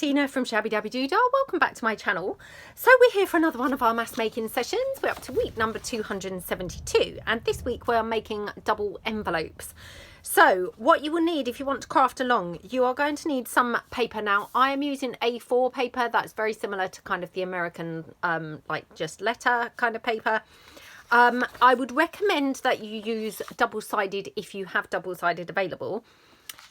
Tina from Shabbydabbydoodah. Welcome back to my channel. So we're here for another one of our mask making sessions. We're up to week number 272 and this week we're making double envelopes. So what you will need if you want to craft along, you are going to need some paper. Now I am using A4 paper. That's very similar to kind of the American like just letter kind of paper. I would recommend that you use double-sided if you have double-sided available.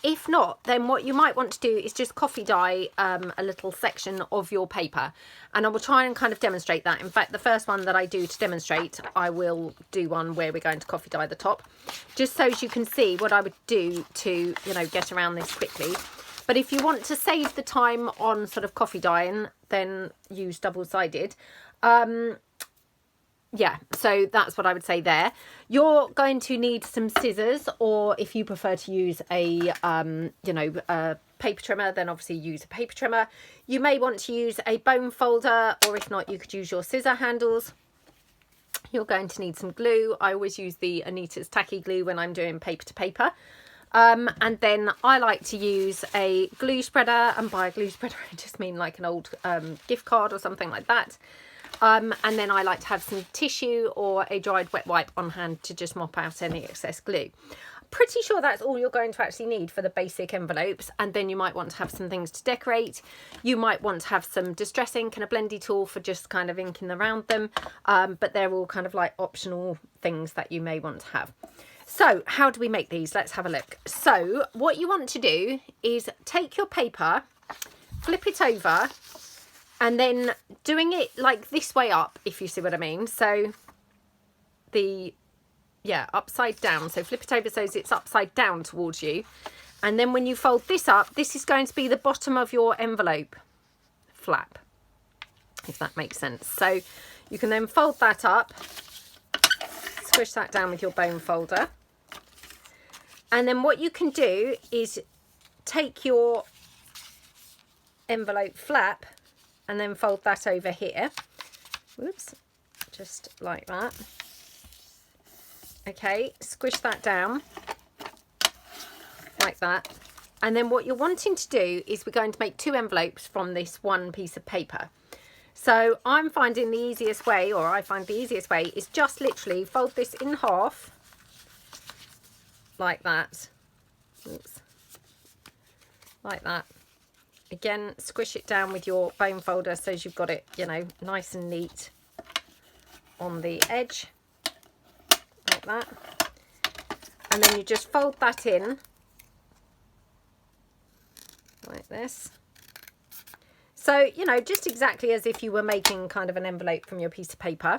If not, then what you might want to do is just coffee dye a little section of your paper, and I will try and kind of demonstrate that. In fact, the first one that I do to demonstrate, I will do one where we're going to coffee dye the top, just so as you can see what I would do to, you know, get around this quickly. But if you want to save the time on sort of coffee dyeing, then use double-sided. Yeah, so that's what I would say there. You're going to need some scissors, or if you prefer to use a, a paper trimmer, then obviously use a paper trimmer. You may want to use a bone folder, or if not, you could use your scissor handles. You're going to need some glue. I always use the Anita's tacky glue when I'm doing paper to paper. And then I like to use a glue spreader, and by a glue spreader, I just mean like an old gift card or something like that. And then I like to have some tissue or a dried wet wipe on hand to just mop out any excess glue. Pretty sure that's all you're going to actually need for the basic envelopes, and then you might want to have some things to decorate. You might want to have some distress ink and a blendy tool for just kind of inking around them, but they're all kind of like optional things that you may want to have. So how do we make these? Let's have a look. So what you want to do is take your paper, flip it over, and then doing it like this way up, if you see what I mean. So upside down. So flip it over so it's upside down towards you. And then when you fold this up, this is going to be the bottom of your envelope flap, if that makes sense. So you can then fold that up, squish that down with your bone folder. And then what you can do is take your envelope flap and then fold that over here. Whoops, just like that. Okay, squish that down like that. And then what you're wanting to do is we're going to make two envelopes from this one piece of paper. So I'm finding the easiest way, or I find the easiest way, is just literally fold this in half like that. Oops. Like that. Again, squish it down with your bone folder so you've got it, you know, nice and neat on the edge, like that. And then you just fold that in, like this. So, you know, just exactly as if you were making kind of an envelope from your piece of paper.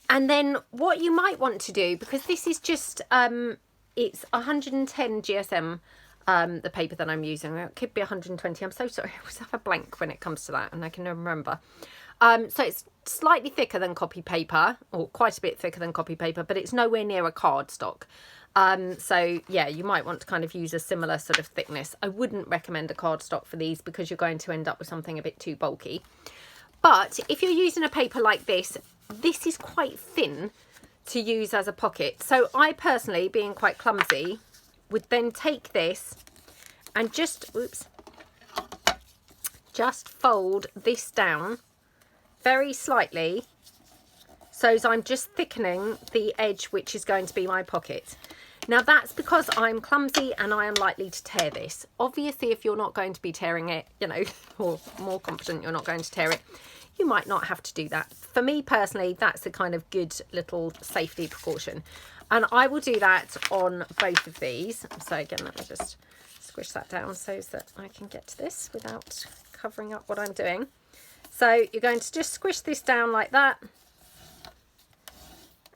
And then what you might want to do, because this is just, it's 110 GSM, the paper that I'm using. It could be 120. I'm so sorry, I always have a blank when it comes to that and I can never remember. So it's slightly thicker than copy paper, or quite a bit thicker than copy paper, but it's nowhere near a cardstock. So yeah, you might want to kind of use a similar sort of thickness. I wouldn't recommend a cardstock for these because you're going to end up with something a bit too bulky. But if you're using a paper like this, this is quite thin to use as a pocket. So I personally, being quite clumsy, would then take this and just fold this down very slightly, so as I'm just thickening the edge which is going to be my pocket. Now that's because I'm clumsy and I am likely to tear this. Obviously if you're not going to be tearing it, you know, or more confident you're not going to tear it, you might not have to do that. For me personally, that's a kind of good little safety precaution. And I will do that on both of these. So again, let me just squish that down so that I can get to this without covering up what I'm doing. So you're going to just squish this down like that.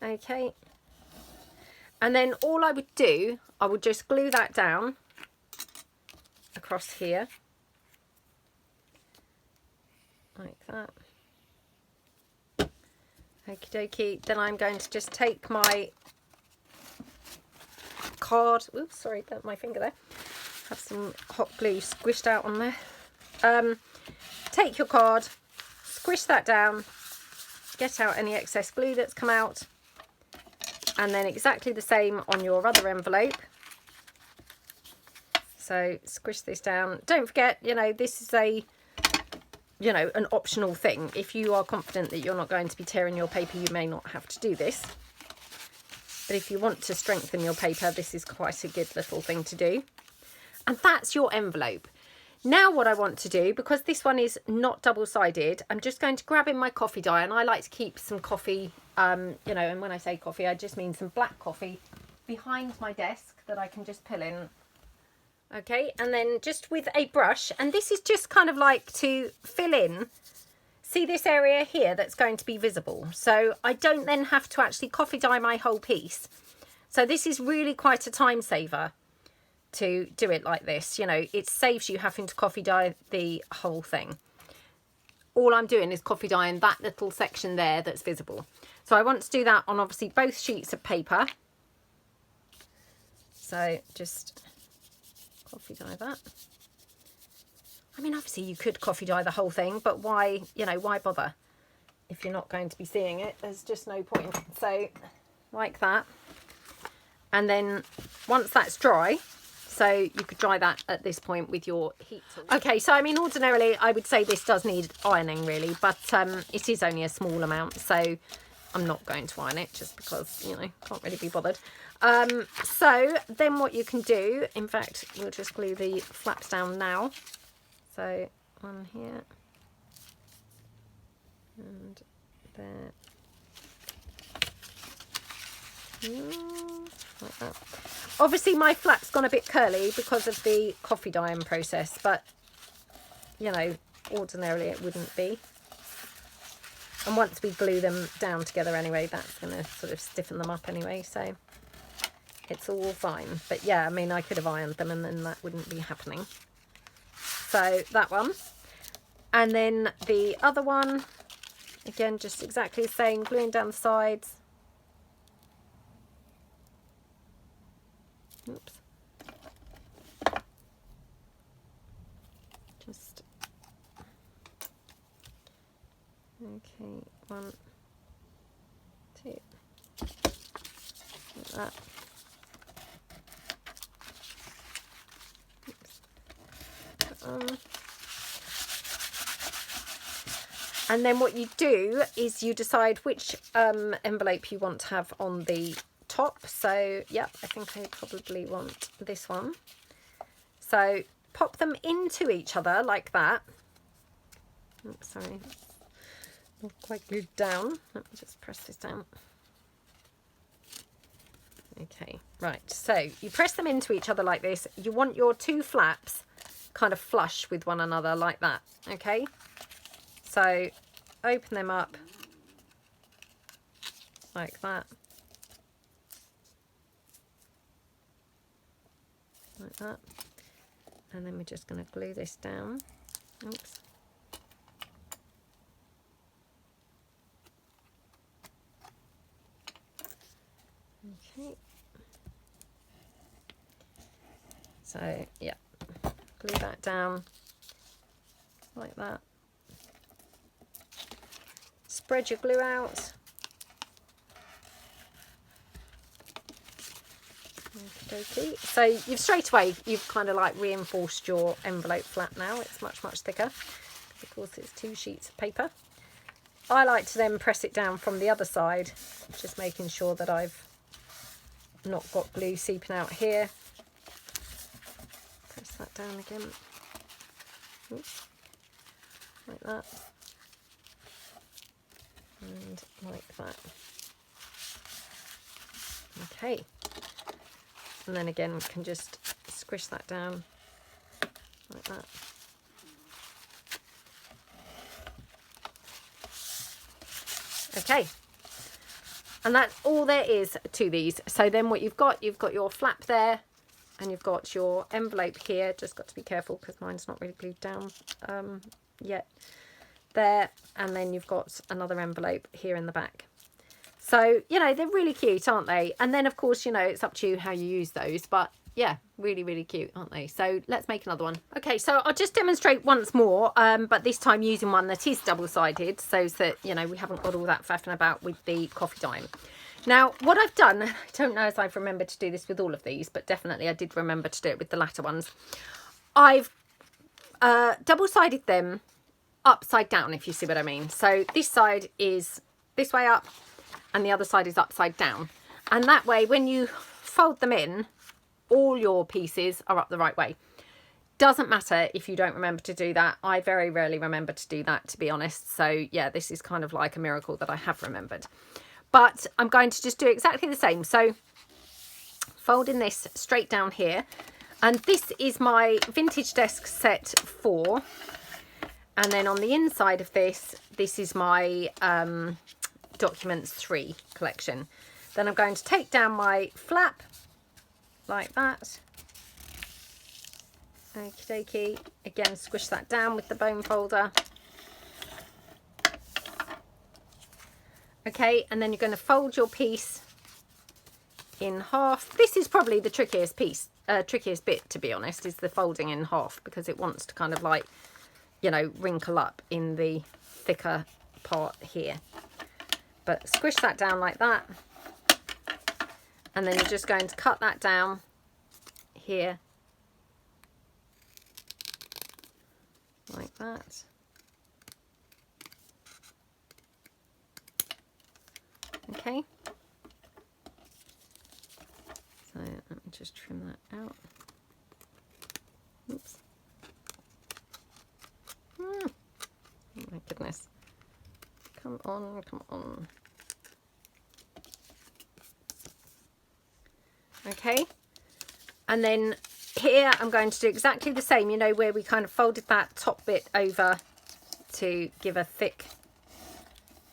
Okay. And then all I would do, I would just glue that down across here. Like that. Okie dokie. Then I'm going to just take my card, oops, sorry, burnt my finger there, have some hot glue squished out on there. Take your card, squish that down, get out any excess glue that's come out, and then exactly the same on your other envelope, So squish this down. Don't forget, you know, this is a, you know, an optional thing. If you are confident that you're not going to be tearing your paper, you may not have to do this. But if you want to strengthen your paper, this is quite a good little thing to do. And that's your envelope. Now what I want to do, because this one is not double-sided, I'm just going to grab in my coffee dye, and I like to keep some coffee, you know, and when I say coffee, I just mean some black coffee behind my desk that I can just pull in. Okay, and then just with a brush, and this is just kind of like to fill in, see this area here that's going to be visible. So I don't then have to actually coffee dye my whole piece. So this is really quite a time saver to do it like this. You know, it saves you having to coffee dye the whole thing. All I'm doing is coffee dyeing that little section there that's visible. So I want to do that on obviously both sheets of paper. So just coffee dye that. I mean, obviously you could coffee dye the whole thing, but why, you know, why bother if you're not going to be seeing it? There's just no point. So like that. And then once that's dry, so you could dry that at this point with your heat tool. Okay, so I mean, ordinarily I would say this does need ironing really, but it is only a small amount, so I'm not going to iron it just because, you know, can't really be bothered. So then what you can do, in fact, we'll just glue the flaps down now. So one here and there. Like that. Obviously my flap's gone a bit curly because of the coffee dyeing process, but you know, ordinarily it wouldn't be. And once we glue them down together anyway, that's going to sort of stiffen them up anyway, so it's all fine. But yeah, I mean, I could have ironed them and then that wouldn't be happening. So that one. And then the other one, again, just exactly the same, gluing down the sides. Oops. Just, okay, 1, 2, like that. And then what you do is you decide which envelope you want to have on the top. So yeah, I think I probably want this one. So pop them into each other like that. Oops, sorry, not quite glued down. Let me just press this down. Okay, right, so you press them into each other like this. You want your two flaps kind of flush with one another like that. Okay, so open them up like that. Like that. And then we're just going to glue this down. Oops. Okay. So, yeah, glue that down like that. Spread your glue out. Okay. So you've straight away, you've kind of like reinforced your envelope flap now. It's much, much thicker. Of course, it's 2 sheets of paper. I like to then press it down from the other side, just making sure that I've not got glue seeping out here. Press that down again. Oops. Like that. And like that. Okay. And then again, we can just squish that down like that. Okay. And that's all there is to these. So then what you've got your flap there, and you've got your envelope here. Just got to be careful because mine's not really glued down yet. There, and then you've got another envelope here in the back. So, you know, they're really cute, aren't they? And then, of course, you know, it's up to you how you use those. But, yeah, really, really cute, aren't they? So, let's make another one. Okay, so I'll just demonstrate once more, but this time using one that is double-sided so that, you know, we haven't got all that faffing about with the coffee dyeing. Now, what I've done, I don't know if I've remembered to do this with all of these, but definitely I did remember to do it with the latter ones. I've double-sided them upside down, if you see what I mean. So this side is this way up and the other side is upside down. And that way, when you fold them in, all your pieces are up the right way. Doesn't matter if you don't remember to do that. I very rarely remember to do that, to be honest. So yeah, this is kind of like a miracle that I have remembered. But I'm going to just do exactly the same. So folding this straight down here. And this is my vintage desk set 4. And then on the inside of this, this is my documents 3 collection. Then I'm going to take down my flap like that. Okie dokie. Again, squish that down with the bone folder. Okay, and then you're going to fold your piece in half. This is probably the trickiest bit, to be honest, is the folding in half, because it wants to kind of like, you know, wrinkle up in the thicker part here. But squish that down like that. And then you're just going to cut that down here. Like that. Okay. So let me just trim that out. Oops. Oh my goodness. Come on, come on. Okay. And then here I'm going to do exactly the same, you know, where we kind of folded that top bit over to give a thick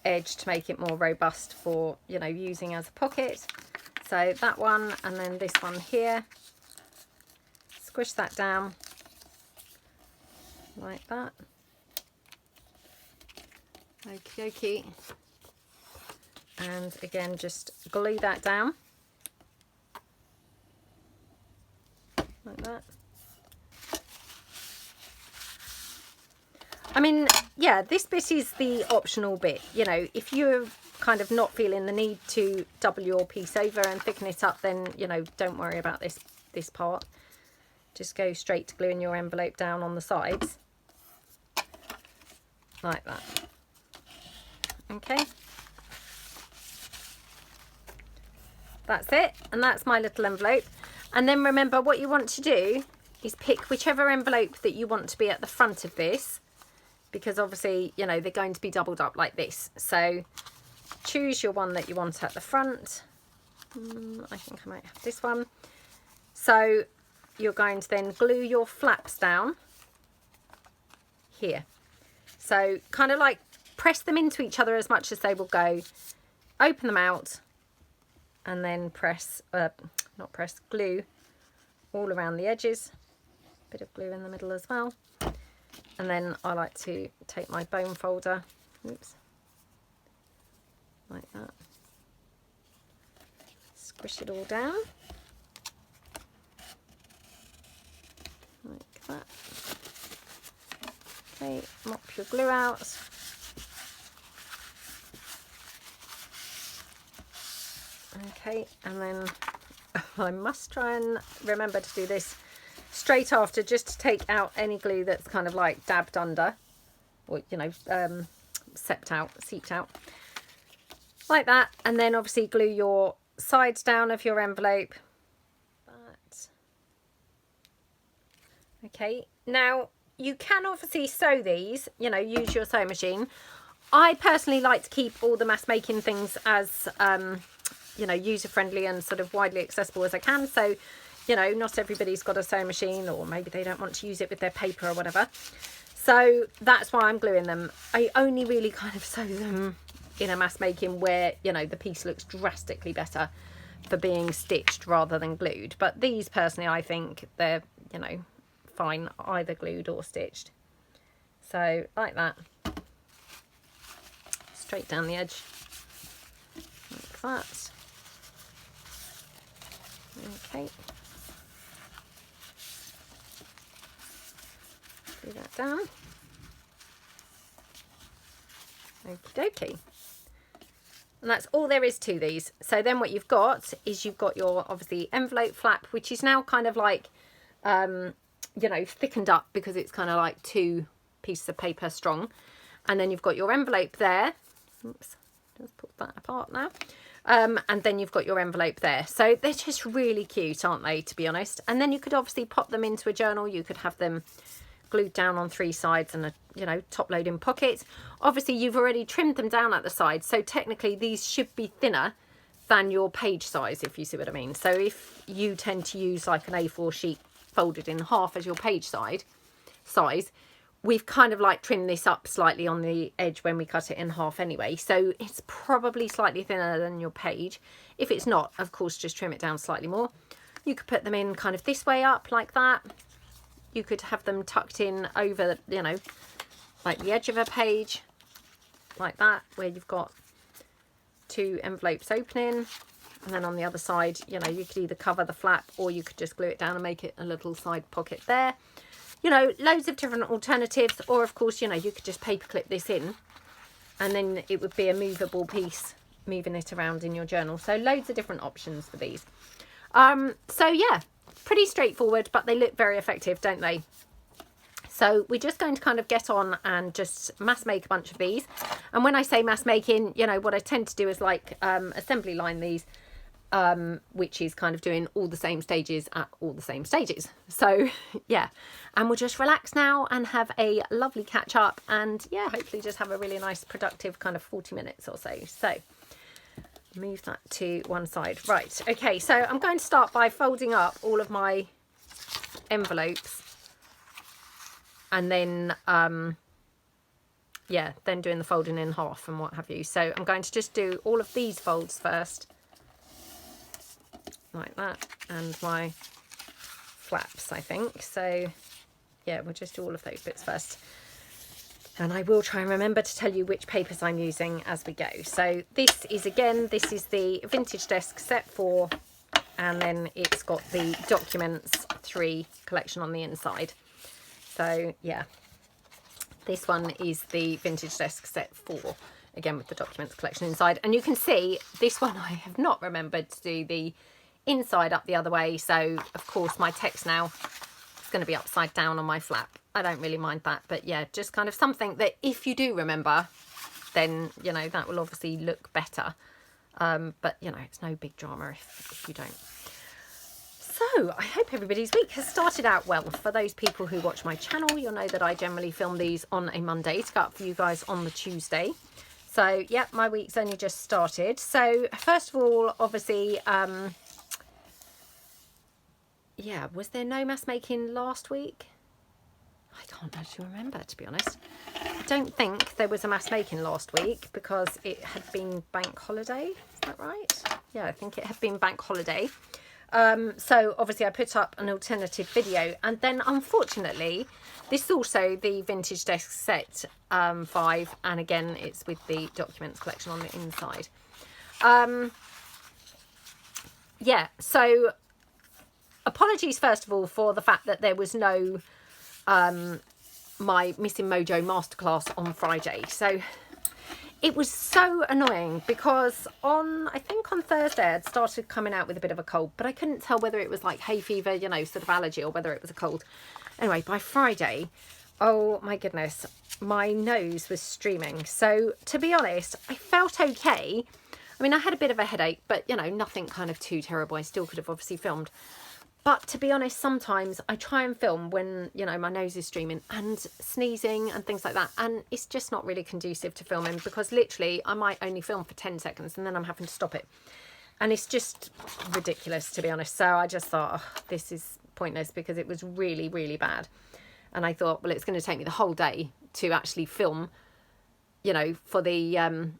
edge to make it more robust for, you know, using as a pocket. So that one, and then this one here, squish that down like that. Okie dokie. And again, just glue that down like that. I mean, yeah, this bit is the optional bit. You know, if you're kind of not feeling the need to double your piece over and thicken it up, then, you know, don't worry about this part. Just go straight to gluing your envelope down on the sides like that. Okay, that's it, and that's my little envelope. And then remember, what you want to do is pick whichever envelope that you want to be at the front of this, because obviously, you know, they're going to be doubled up like this. So choose your one that you want at the front. I think I might have this one. So you're going to then glue your flaps down here. So kind of like press them into each other as much as they will go. Open them out and then glue all around the edges. Bit of glue in the middle as well. And then I like to take my bone folder, oops, like that. Squish it all down. Like that. Okay, mop your glue out. Okay, and then I must try and remember to do this straight after, just to take out any glue that's kind of like dabbed under, or, you know, seeped out like that. And then obviously glue your sides down of your envelope. Okay, now you can obviously sew these, you know, use your sewing machine. I personally like to keep all the mass making things as you know, user friendly and sort of widely accessible as I can. So, you know, not everybody's got a sewing machine, or maybe they don't want to use it with their paper or whatever. So that's why I'm gluing them. I only really kind of sew them in a mass making where, you know, the piece looks drastically better for being stitched rather than glued. But these personally, I think they're, you know, fine either glued or stitched. So like that, straight down the edge like that. Okay, do that down. Okie dokie. And that's all there is to these. So then what you've got is you've got your, obviously, envelope flap, which is now kind of like, you know, thickened up because it's kind of like 2 pieces of paper strong. And then you've got your envelope there. Oops, just put that apart now. And then you've got your envelope there. So they're just really cute, aren't they, to be honest? And then you could obviously pop them into a journal. You could have them glued down on 3 sides and a, you know, top loading pocket. Obviously you've already trimmed them down at the side, so technically these should be thinner than your page size, if you see what I mean. So if you tend to use like an A4 sheet folded in half as your page size, we've kind of like trimmed this up slightly on the edge when we cut it in half anyway, so it's probably slightly thinner than your page. If it's not, of course, just trim it down slightly more. You could put them in kind of this way up like that. You could have them tucked in over, you know, like the edge of a page, like that, where you've got 2 envelopes opening. And then on the other side, you know, you could either cover the flap or you could just glue it down and make it a little side pocket there. You know, loads of different alternatives. Or, of course, you know, you could just paper clip this in and then it would be a movable piece, moving it around in your journal. So loads of different options for these. So, yeah. Pretty straightforward, but they look very effective, don't they? So we're just going to kind of get on and just mass make a bunch of these. And when I say mass making, you know, what I tend to do is like assembly line these, which is kind of doing all the same stages at all the same stages. So yeah, and we'll just relax now and have a lovely catch up and yeah, hopefully just have a really nice productive kind of 40 minutes or so. So move that to one side. Right, okay, so I'm going to start by folding up all of my envelopes and then yeah, then doing the folding in half and what have you. So I'm going to just do all of these folds first, like that, and my flaps, I think. So yeah, we'll just do all of those bits first. And I will try and remember to tell you which papers I'm using as we go. So this is, again, this is the Vintage Desk Set 4. And then it's got the Documents 3 collection on the inside. So, yeah. This one is the Vintage Desk Set 4. Again, with the Documents collection inside. And you can see, this one I have not remembered to do the inside up the other way. So, of course, my text now is going to be upside down on my flap. I don't really mind that, but yeah, just kind of something that if you do remember, then, you know, that will obviously look better. But, you know, it's no big drama if you don't. So, I hope everybody's week has started out well. For those people who watch my channel, you'll know that I generally film these on a Monday to go up for you guys on the Tuesday. So, yeah, my week's only just started. So, first of all, obviously, yeah, was there no mass making last week? I can't actually remember, to be honest. I don't think there was a mass making last week because it had been bank holiday. Is that right? Yeah, I think it had been bank holiday. So obviously I put up an alternative video, and then unfortunately this is also the Vintage Desk Set 5, and again it's with the Documents collection on the inside. Yeah, so apologies first of all for the fact that there was no my Missing Mojo masterclass on Friday. So it was so annoying because I think on Thursday I'd started coming out with a bit of a cold, but I couldn't tell whether it was like hay fever, you know, sort of allergy, or whether it was a cold. Anyway, by Friday, oh my goodness, my nose was streaming. So to be honest, I felt okay. I mean, I had a bit of a headache, but you know, nothing kind of too terrible. I still could have obviously filmed. But to be honest, sometimes I try and film when, you know, my nose is streaming and sneezing and things like that. And it's just not really conducive to filming because literally I might only film for 10 seconds and then I'm having to stop it. And it's just ridiculous, to be honest. So I just thought, oh, this is pointless because it was really, really bad. And I thought, well, it's going to take me the whole day to actually film, you know, for the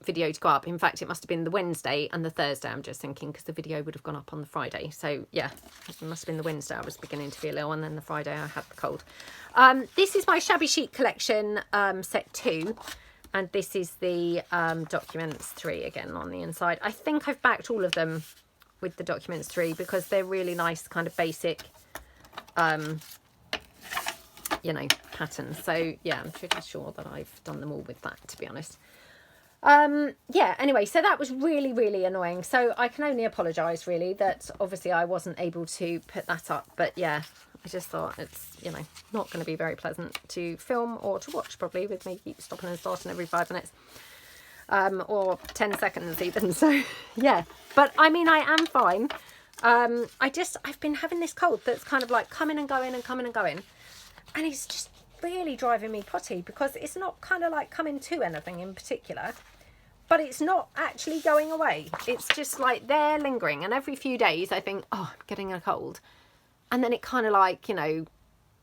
video to go up. In fact, it must have been the Wednesday and the Thursday, I'm just thinking, because the video would have gone up on the Friday. So yeah, it must have been the Wednesday I was beginning to feel ill, and then the Friday I had the cold. This is my Shabby Chic collection, set 2, and this is the Documents 3 again on the inside. I think I've backed all of them with the Documents 3 because they're really nice, kind of basic you know, patterns. So yeah, I'm pretty sure that I've done them all with that, to be honest. Yeah, anyway, so that was really, really annoying. So I can only apologise, really, that obviously I wasn't able to put that up. But yeah, I just thought it's, you know, not going to be very pleasant to film or to watch, probably, with me keep stopping and starting every 5 minutes. Or 10 seconds even. So yeah, but I mean, I am fine. I've been having this cold that's kind of like coming and going and coming and going. And it's just really driving me potty, because it's not kind of like coming to anything in particular, but it's not actually going away. It's just like there lingering, and every few days I think, oh, I'm getting a cold, and then it kind of like, you know,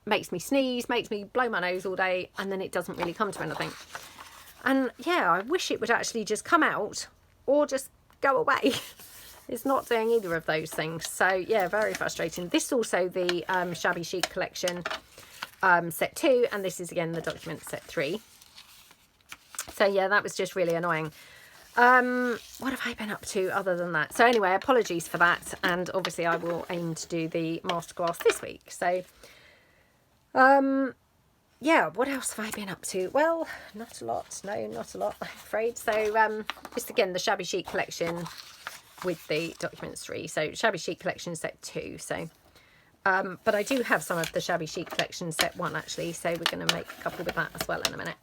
makes me sneeze, makes me blow my nose all day, and then it doesn't really come to anything. And yeah, I wish it would actually just come out or just go away. It's not doing either of those things. So yeah, very frustrating. This is also the Shabby Chic collection set 2, and this is again the document set 3. So yeah, that was just really annoying. What have I been up to other than that? So anyway, apologies for that, and obviously I will aim to do the masterclass this week. So yeah, what else have I been up to? Well, not a lot. No, not a lot, I'm afraid. So just again the Shabby Chic collection with the documents 3. So Shabby Chic collection set 2. So but I do have some of the Shabby Chic collection set 1 actually, so we're going to make a couple with that as well in a minute.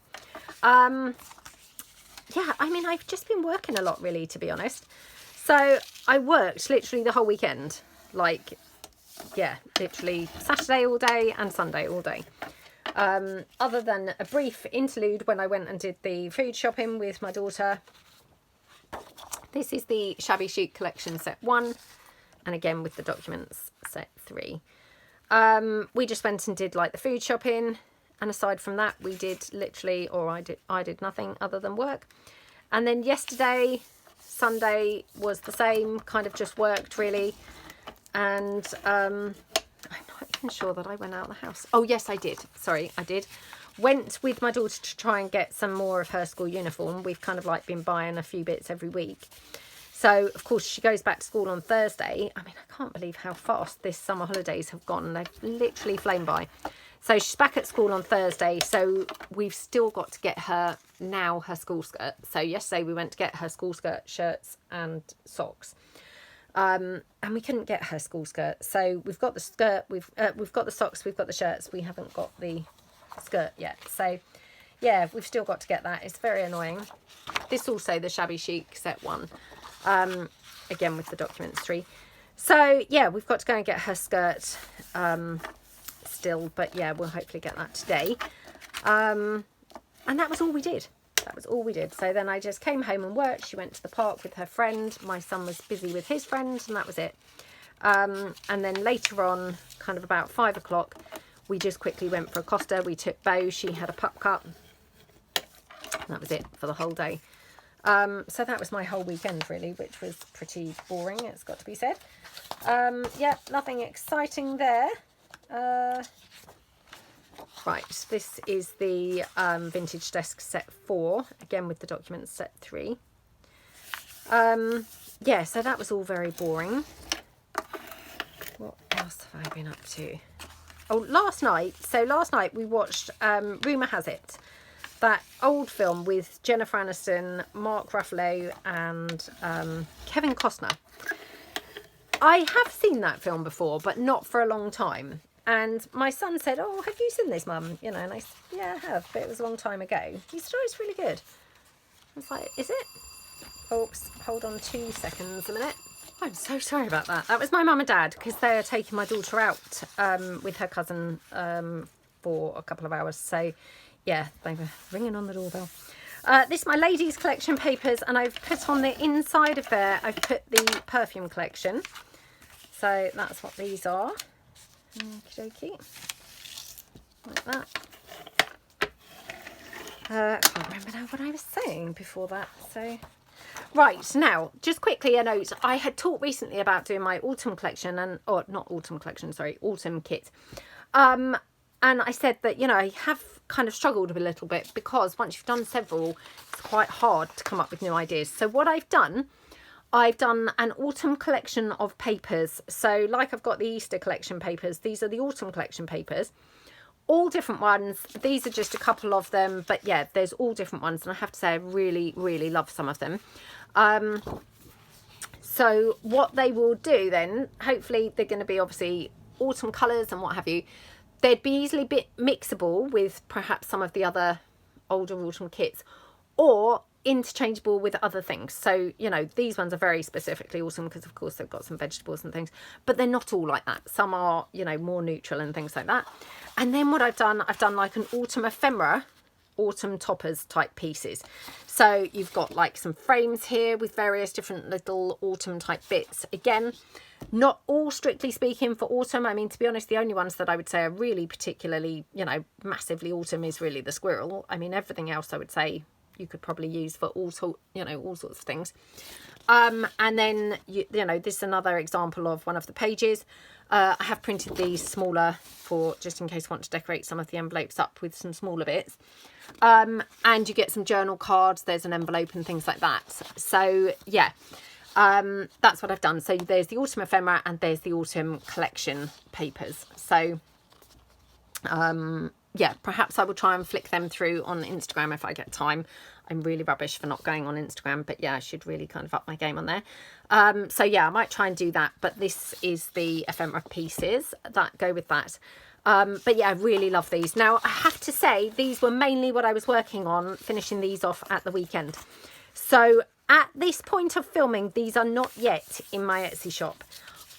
Yeah, I mean, I've just been working a lot, really, to be honest. So I worked literally the whole weekend, like, yeah, literally Saturday all day and Sunday all day. Other than a brief interlude when I went and did the food shopping with my daughter. This is the Shabby Chic collection set 1, and again with the documents set 3. We just went and did like the food shopping, and aside from that we did literally, or I did nothing other than work. And then yesterday, Sunday, was the same, kind of just worked really. And I'm not even sure that I went out of the house. Oh yes, I did. Sorry, I did. Went with my daughter to try and get some more of her school uniform. We've kind of like been buying a few bits every week. So, of course, she goes back to school on Thursday. I mean, I can't believe how fast this summer holidays have gone. They've literally flown by. So she's back at school on Thursday. So we've still got to get her now her school skirt. So yesterday we went to get her school skirt, shirts and socks. And we couldn't get her school skirt. So we've got the skirt, we've got the socks, we've got the shirts. We haven't got the skirt yet. So yeah, we've still got to get that. It's very annoying. This also the Shabby Chic set 1. Again with the documents 3. So yeah, we've got to go and get her skirt still, but yeah, we'll hopefully get that today. And that was all we did. That was all we did. So then I just came home and worked. She went to the park with her friend. My son was busy with his friend, and that was it. And then later on, kind of about 5 o'clock, we just quickly went for a Costa. We took Bo. She had a pup cup. And that was it for the whole day. So that was my whole weekend really, which was pretty boring, it's got to be said. Yeah, nothing exciting there. Right, this is the vintage desk set 4, again with the documents set 3. Yeah, so that was all very boring. What else have I been up to? Oh, last night we watched Rumour Has It, that old film with Jennifer Aniston, Mark Ruffalo and Kevin Costner. I have seen that film before, but not for a long time. And my son said, oh, have you seen this, Mum? You know, and I said, yeah, I have, but it was a long time ago. He said, oh, it's really good. I was like, is it? Oops, hold on 2 seconds a minute. I'm so sorry about that. That was my mum and dad, because they are taking my daughter out with her cousin for a couple of hours. So, yeah, they were ringing on the doorbell. This is my ladies' collection papers, and I've put on the inside of there, I've put the perfume collection. So that's what these are. Okie dokie. Like that. I can't remember now what I was saying before that. So, right, now, just quickly a note. I had talked recently about doing my autumn collection, or not autumn collection, sorry, autumn kit. And I said that, you know, I have kind of struggled a little bit because once you've done several, it's quite hard to come up with new ideas. So what I've done an autumn collection of papers. So like I've got the Easter collection papers, these are the autumn collection papers. all different ones. These are just a couple of them, but yeah, there's all different ones, and I have to say I really, really love some of them. So what they will do then, hopefully they're going to be obviously autumn colours and what have you. They'd be easily bit mixable with perhaps some of the other older autumn kits, or interchangeable with other things. So, you know, these ones are very specifically autumn because of course they've got some vegetables and things, but they're not all like that. Some are, you know, more neutral and things like that. And then what I've done like an autumn ephemera, autumn toppers type pieces. So you've got like some frames here with various different little autumn type bits. Again, not all strictly speaking for autumn. I mean, to be honest, the only ones that I would say are really particularly, you know, massively autumn is really the squirrel. I mean, everything else I would say you could probably use for all sorts of things. And then you know, this is another example of one of the pages. I have printed these smaller for just in case you want to decorate some of the envelopes up with some smaller bits. And you get some journal cards, there's an envelope and things like that. So yeah, that's what I've done. So there's the autumn ephemera and there's the autumn collection papers. So yeah, perhaps I will try and flick them through on Instagram if I get time. I'm really rubbish for not going on Instagram, but yeah, I should really kind of up my game on there. So yeah, I might try and do that, but this is the ephemera pieces that go with that. But yeah, I really love these. Now, I have to say, these were mainly what I was working on, finishing these off at the weekend. So at this point of filming, these are not yet in my Etsy shop.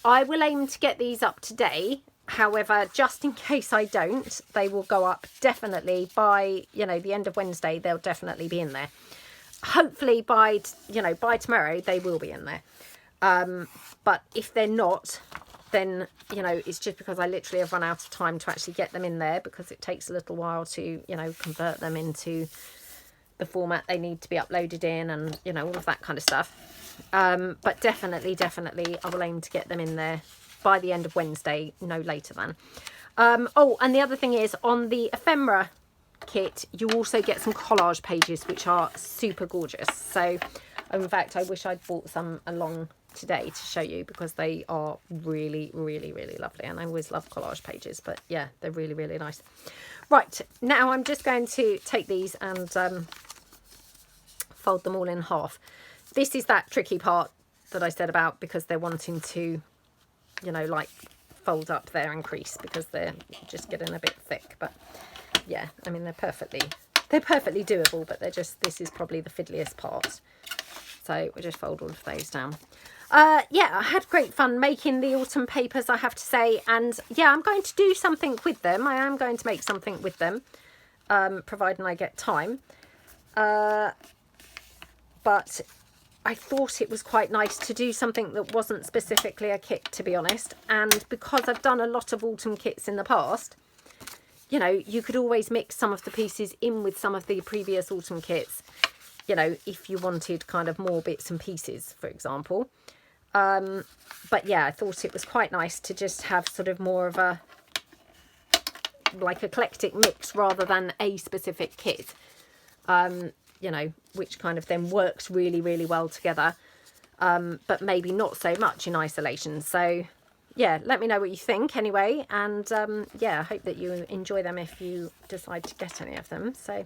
I will aim to get these up today. However, just in case I don't, they will go up definitely by, you know, the end of Wednesday. They'll definitely be in there. Hopefully by tomorrow, they will be in there. But if they're not, then, you know, it's just because I literally have run out of time to actually get them in there, because it takes a little while to, you know, convert them into the format they need to be uploaded in and, you know, all of that kind of stuff. But definitely, I will aim to get them in there by the end of Wednesday, no later than. Oh, and the other thing is, on the ephemera kit, you also get some collage pages, which are super gorgeous. So, in fact, I wish I'd bought some along today to show you, because they are really, really, really lovely. And I always love collage pages, but yeah, they're really, really nice. Right, now I'm just going to take these and fold them all in half. This is that tricky part that I said about, because they're wanting to, you know, like fold up there and crease, because they're just getting a bit thick. But yeah, I mean, they're perfectly doable, but they're just, this is probably the fiddliest part. So we'll just fold all of those down. Yeah, I had great fun making the autumn papers, I have to say. And yeah, I'm going to do something with them. I am going to make something with them, providing I get time. But I thought it was quite nice to do something that wasn't specifically a kit, to be honest. And because I've done a lot of autumn kits in the past, you know, you could always mix some of the pieces in with some of the previous autumn kits, you know, if you wanted kind of more bits and pieces, for example. But yeah, I thought it was quite nice to just have sort of more of a, like, eclectic mix rather than a specific kit. You know, which kind of then works really, really well together, but maybe not so much in isolation. So yeah, let me know what you think anyway. And yeah, I hope that you enjoy them if you decide to get any of them. So,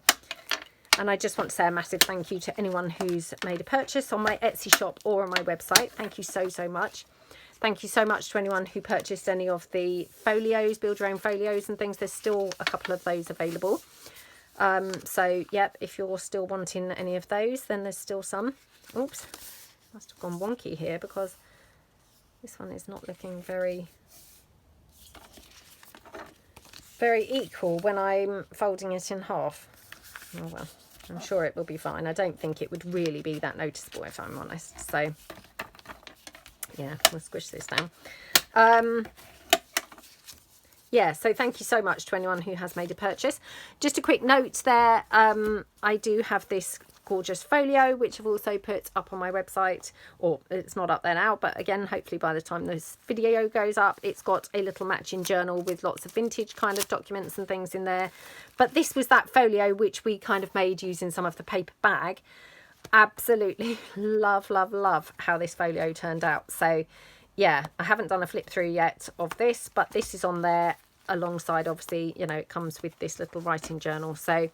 and I just want to say a massive thank you to anyone who's made a purchase on my Etsy shop or on my website. Thank you so, so much. Thank you so much to anyone who purchased any of the folios, build your own folios and things. There's still a couple of those available. So yep, if you're still wanting any of those, then there's still some. Oops, must have gone wonky here, because this one is not looking very equal when I'm folding it in half. Oh well, I'm sure it will be fine. I don't think it would really be that noticeable, if I'm honest. So yeah, we'll squish this down. Yeah, so thank you so much to anyone who has made a purchase. Just a quick note there, I do have this gorgeous folio, which I've also put up on my website, or it's not up there now, but again, hopefully by the time this video goes up, it's got a little matching journal with lots of vintage kind of documents and things in there. But this was that folio which we kind of made using some of the paper bag. Absolutely love, love, love how this folio turned out. So yeah, I haven't done a flip through yet of this, but this is on there. alongside, obviously, you know, it comes with this little writing journal. So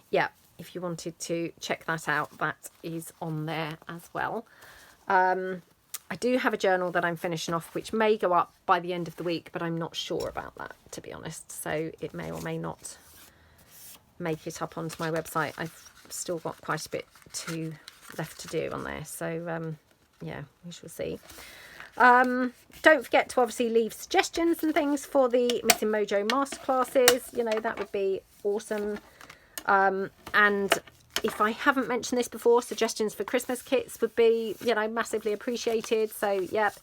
yeah, if you wanted to check that out, that is on there as well. I do have a journal that I'm finishing off, which may go up by the end of the week, but I'm not sure about that, to be honest. So it may or may not make it up onto my website. I've still got quite a bit left to do on there. So yeah, we shall see. Don't forget to obviously leave suggestions and things for the Missing Mojo masterclasses. You know, that would be awesome. And if I haven't mentioned this before, suggestions for Christmas kits would be, you know, massively appreciated. So, yep,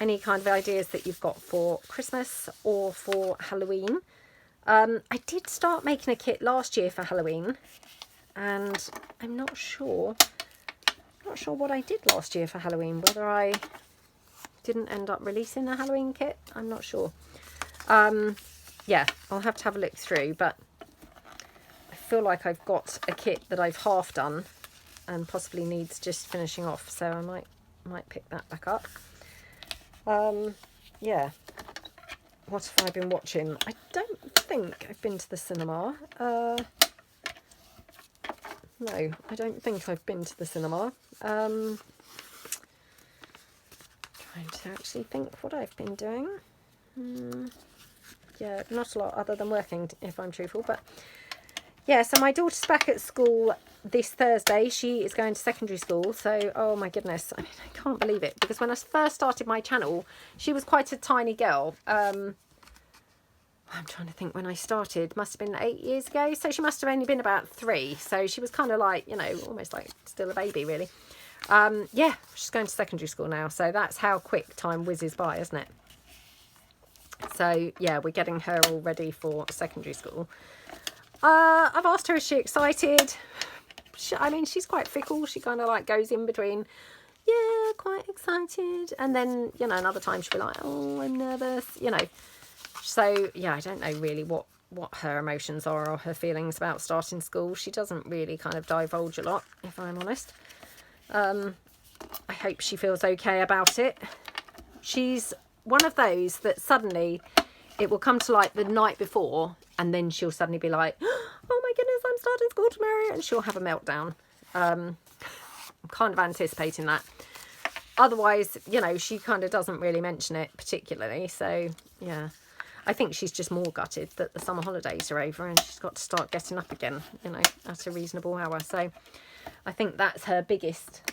any kind of ideas that you've got for Christmas or for Halloween. I did start making a kit last year for Halloween, and I'm not sure what I did last year for Halloween. Whether I didn't end up releasing a Halloween kit, I'm not sure. Yeah, I'll have to have a look through, but I feel like I've got a kit that I've half done and possibly needs just finishing off, so I might pick that back up. Yeah, what have I been watching? I don't think I've been to the cinema. No, I don't think I've been to the cinema. Trying to actually think what I've been doing. Yeah, not a lot other than working, if I'm truthful, but yeah, so my daughter's back at school this Thursday. She is going to secondary school, so oh my goodness, I mean, I can't believe it, because when I first started my channel, she was quite a tiny girl. I'm trying to think when I started, must have been 8 years ago, so she must have only been about 3, so she was kind of like, you know, almost like still a baby, really. Yeah, she's going to secondary school now, so that's how quick time whizzes by, isn't it? So yeah, we're getting her all ready for secondary school. I've asked her, is she excited? I mean, she's quite fickle. She kind of like goes in between, yeah, quite excited, and then, you know, another time she'll be like, oh, I'm nervous, you know. So yeah, I don't know really what her emotions are or her feelings about starting school. She doesn't really kind of divulge a lot, if I'm honest. I hope she feels okay about it. She's one of those that suddenly it will come to like the night before, and then she'll suddenly be like, oh my goodness, I'm starting school tomorrow, and she'll have a meltdown. I'm kind of anticipating that. Otherwise, you know, she kind of doesn't really mention it particularly. So yeah, I think she's just more gutted that the summer holidays are over and she's got to start getting up again, you know, at a reasonable hour. So I think that's her biggest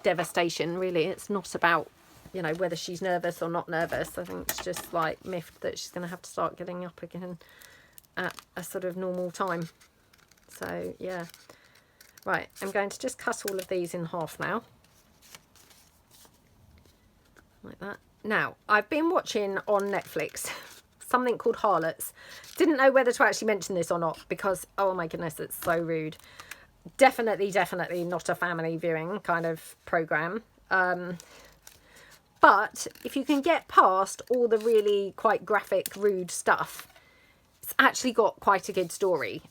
devastation, really. It's not about, you know, whether she's nervous or not nervous. I think it's just like miffed that she's going to have to start getting up again at a sort of normal time. So yeah, right, I'm going to just cut all of these in half now, like that. Now, I've been watching on Netflix something called Harlots. Didn't know whether to actually mention this or not, because oh my goodness, it's so rude. Definitely not a family viewing kind of program. But if you can get past all the really quite graphic, rude stuff, it's actually got quite a good story.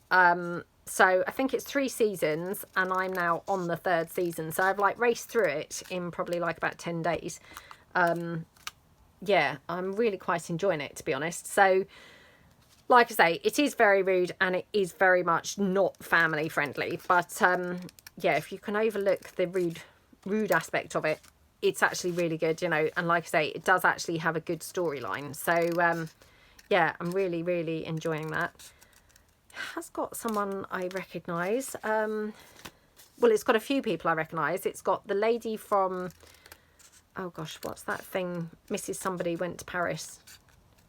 So I think it's 3 seasons, and I'm now on the 3rd season. So I've like raced through it in probably like about 10 days. Yeah, I'm really quite enjoying it, to be honest. So like I say, it is very rude and it is very much not family friendly. But yeah, if you can overlook the rude aspect of it, it's actually really good, you know. And like I say, it does actually have a good storyline. So yeah, I'm really enjoying that. It has got someone I recognise. Well, it's got a few people I recognise. It's got the lady from, oh gosh, what's that thing? Mrs. Somebody went to Paris.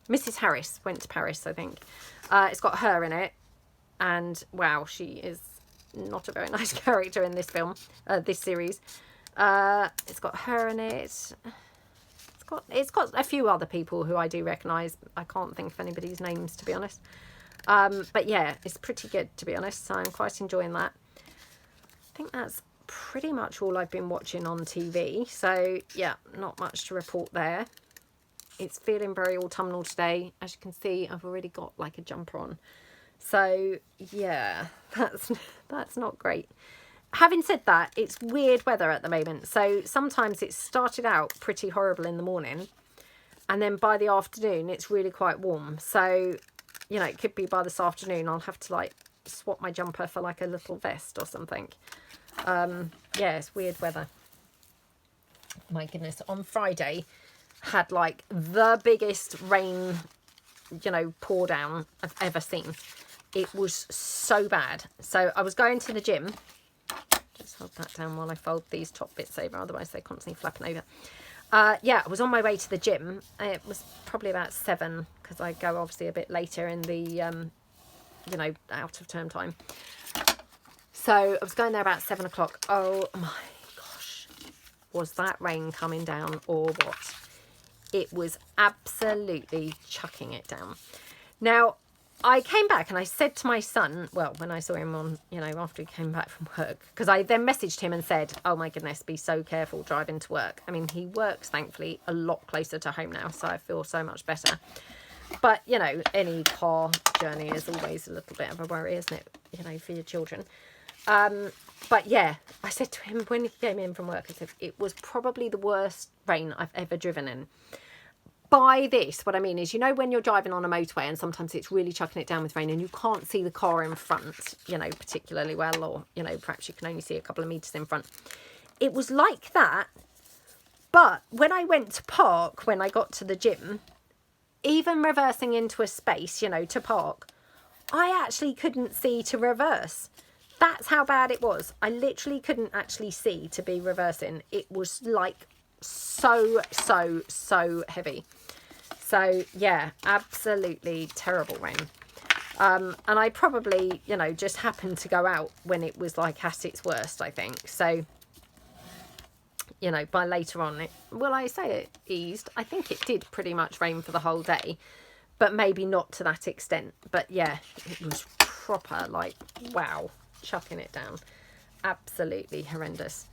Mrs. Harris went to Paris, I think. It's got her in it. And wow, she is not a very nice character in this film, this series. It's got her in it. It's got a few other people who I do recognise. I can't think of anybody's names, to be honest. But yeah, it's pretty good, to be honest. So I'm quite enjoying that. I think that's pretty much all I've been watching on TV. So yeah, not much to report there. It's feeling very autumnal today. As you can see, I've already got like a jumper on. So yeah, that's not great. Having said that, it's weird weather at the moment. So sometimes it started out pretty horrible in the morning, and then by the afternoon it's really quite warm. So, you know, it could be by this afternoon I'll have to like swap my jumper for like a little vest or something. Yeah, it's weird weather. My goodness, on Friday had like the biggest rain, you know, pour down I've ever seen. It was so bad. So I was going to the gym. Just hold that down while I fold these top bits over, otherwise they're constantly flapping over. Yeah, I was on my way to the gym. It was probably about 7 because I go obviously a bit later in the, you know, out of term time. So I was going there about 7 o'clock. Oh my gosh, was that rain coming down or what? It was absolutely chucking it down. Now, I came back and I said to my son, well, when I saw him on, you know, after he came back from work, because I then messaged him and said, oh my goodness, be so careful driving to work. I mean, he works, thankfully, a lot closer to home now, so I feel so much better. But, you know, any car journey is always a little bit of a worry, isn't it, you know, for your children. But yeah, I said to him when he came in from work, I said, it was probably the worst rain I've ever driven in. By this, what I mean is, you know, when you're driving on a motorway and sometimes it's really chucking it down with rain and you can't see the car in front, you know, particularly well, or, you know, perhaps you can only see a couple of metres in front. It was like that, but when I went to park, when I got to the gym, even reversing into a space, you know, to park, I actually couldn't see to reverse. That's how bad it was. I literally couldn't actually see to be reversing. It was like so heavy. So yeah, absolutely terrible rain. And I probably, you know, just happened to go out when it was like at its worst, I think. So, you know, by later on, I say it eased. I think it did pretty much rain for the whole day, but maybe not to that extent. But yeah, it was proper, like, wow, chucking it down. Absolutely horrendous.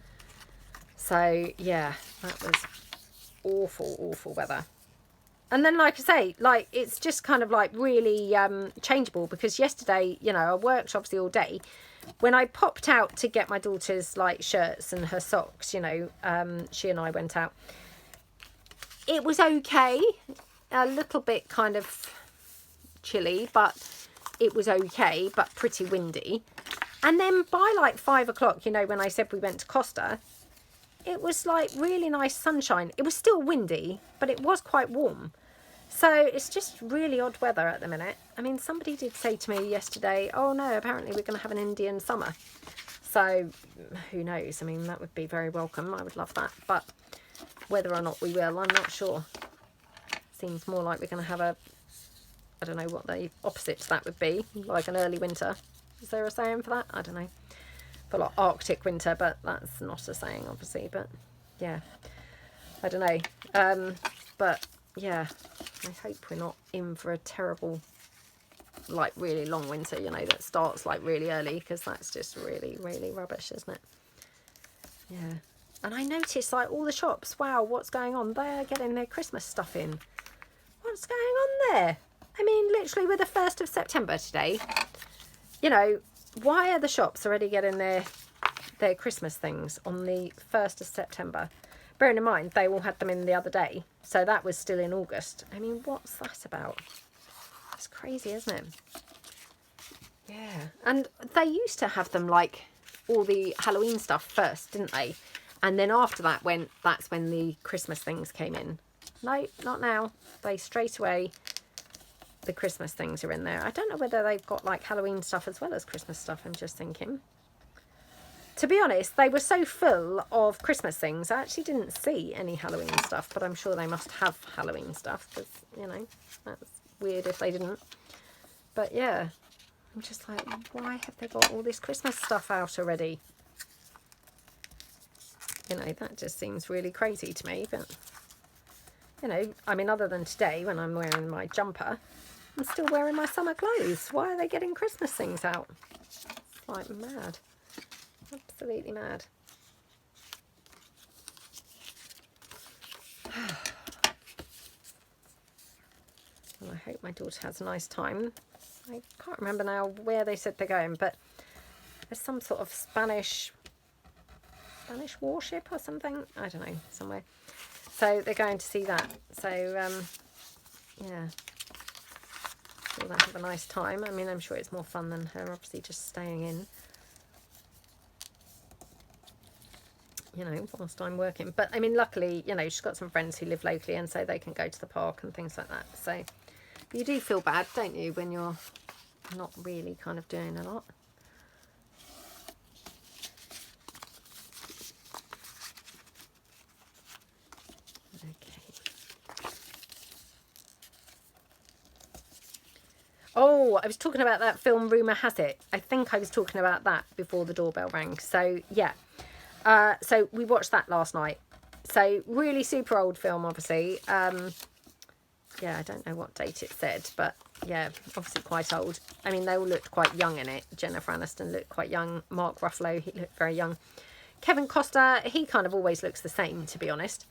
So yeah, that was awful weather. And then, like I say, like, it's just kind of like really changeable, because yesterday, you know, I worked obviously all day. When I popped out to get my daughter's like shirts and her socks, you know, she and I went out. It was okay, a little bit kind of chilly, but it was okay, but pretty windy. And then by like 5 o'clock, you know, when I said we went to Costa, it was like really nice sunshine. It was still windy, but it was quite warm. So it's just really odd weather at the minute. I mean, somebody did say to me yesterday, oh no, apparently we're going to have an Indian summer. So who knows? I mean, that would be very welcome. I would love that. But whether or not we will, I'm not sure. Seems more like we're going to have a, I don't know what the opposite to that would be, like an early winter. Is there a saying for that? I don't know. For like Arctic winter, but that's not a saying, obviously. But yeah, I don't know. But yeah, I hope we're not in for a terrible, like really long winter, you know, that starts like really early, because that's just really rubbish, isn't it? Yeah. And I noticed like all the shops, wow, what's going on? They're getting their Christmas stuff in. What's going on there? I mean, literally we're the 1st of September today. You know, why are the shops already getting their Christmas things on the 1st of September? Bearing in mind, they all had them in the other day. So that was still in August. I mean, what's that about? It's crazy, isn't it? Yeah. And they used to have them like all the Halloween stuff first, didn't they? And then after that, that's when the Christmas things came in. No, not now. They straight away, the Christmas things are in there. I don't know whether they've got like Halloween stuff as well as Christmas stuff, I'm just thinking. To be honest, they were so full of Christmas things, I actually didn't see any Halloween stuff, but I'm sure they must have Halloween stuff, because, you know, that's weird if they didn't. But yeah, I'm just like, why have they got all this Christmas stuff out already? You know, that just seems really crazy to me, but, you know, I mean, other than today when I'm wearing my jumper, I'm still wearing my summer clothes. Why are they getting Christmas things out? It's like mad. Absolutely mad. Well, I hope my daughter has a nice time. I can't remember now where they said they're going, but there's some sort of Spanish warship or something. I don't know, somewhere. So they're going to see that. So, yeah. Sure they'll have a nice time. I mean, I'm sure it's more fun than her obviously just staying in, you know, whilst I'm working. But, I mean, luckily, you know, she's got some friends who live locally and so they can go to the park and things like that. So you do feel bad, don't you, when you're not really kind of doing a lot. Oh, I was talking about that film, Rumour Has It. I think I was talking about that before the doorbell rang. So, yeah. So we watched that last night. So, really super old film, obviously. Yeah, I don't know what date it said, but yeah, obviously quite old. I mean, they all looked quite young in it. Jennifer Aniston looked quite young. Mark Ruffalo, he looked very young. Kevin Costner, he kind of always looks the same, to be honest.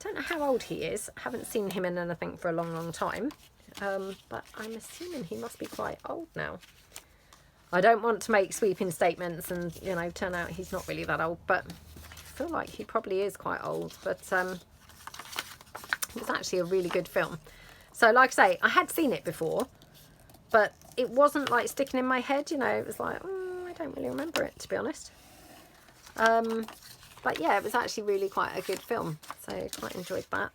Don't know how old he is. Haven't seen him in anything for a long, long time. But I'm assuming he must be quite old now. I don't want to make sweeping statements and, you know, turn out he's not really that old, but I feel like he probably is quite old. But it was actually a really good film. So, like I say, I had seen it before, but it wasn't like sticking in my head, you know. It was like, I don't really remember it, to be honest. But yeah, it was actually really quite a good film. So, quite enjoyed that.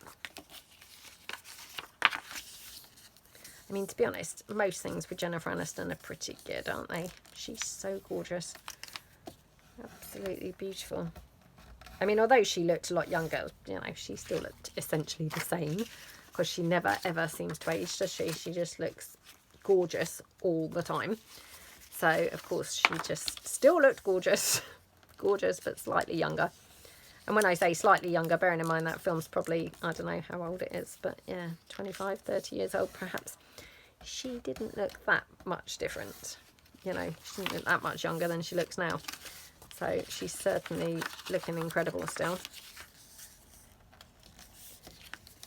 I mean, to be honest, most things with Jennifer Aniston are pretty good, aren't they? She's so gorgeous. Absolutely beautiful. I mean, although she looked a lot younger, you know, she still looked essentially the same. Because she never, ever seems to age, does she? She just looks gorgeous all the time. So, of course, she just still looked gorgeous. Gorgeous, but slightly younger. And when I say slightly younger, bearing in mind that film's probably, I don't know how old it is, but yeah, 25, 30 years old perhaps. She didn't look that much different. You know, she didn't look that much younger than she looks now. So she's certainly looking incredible still.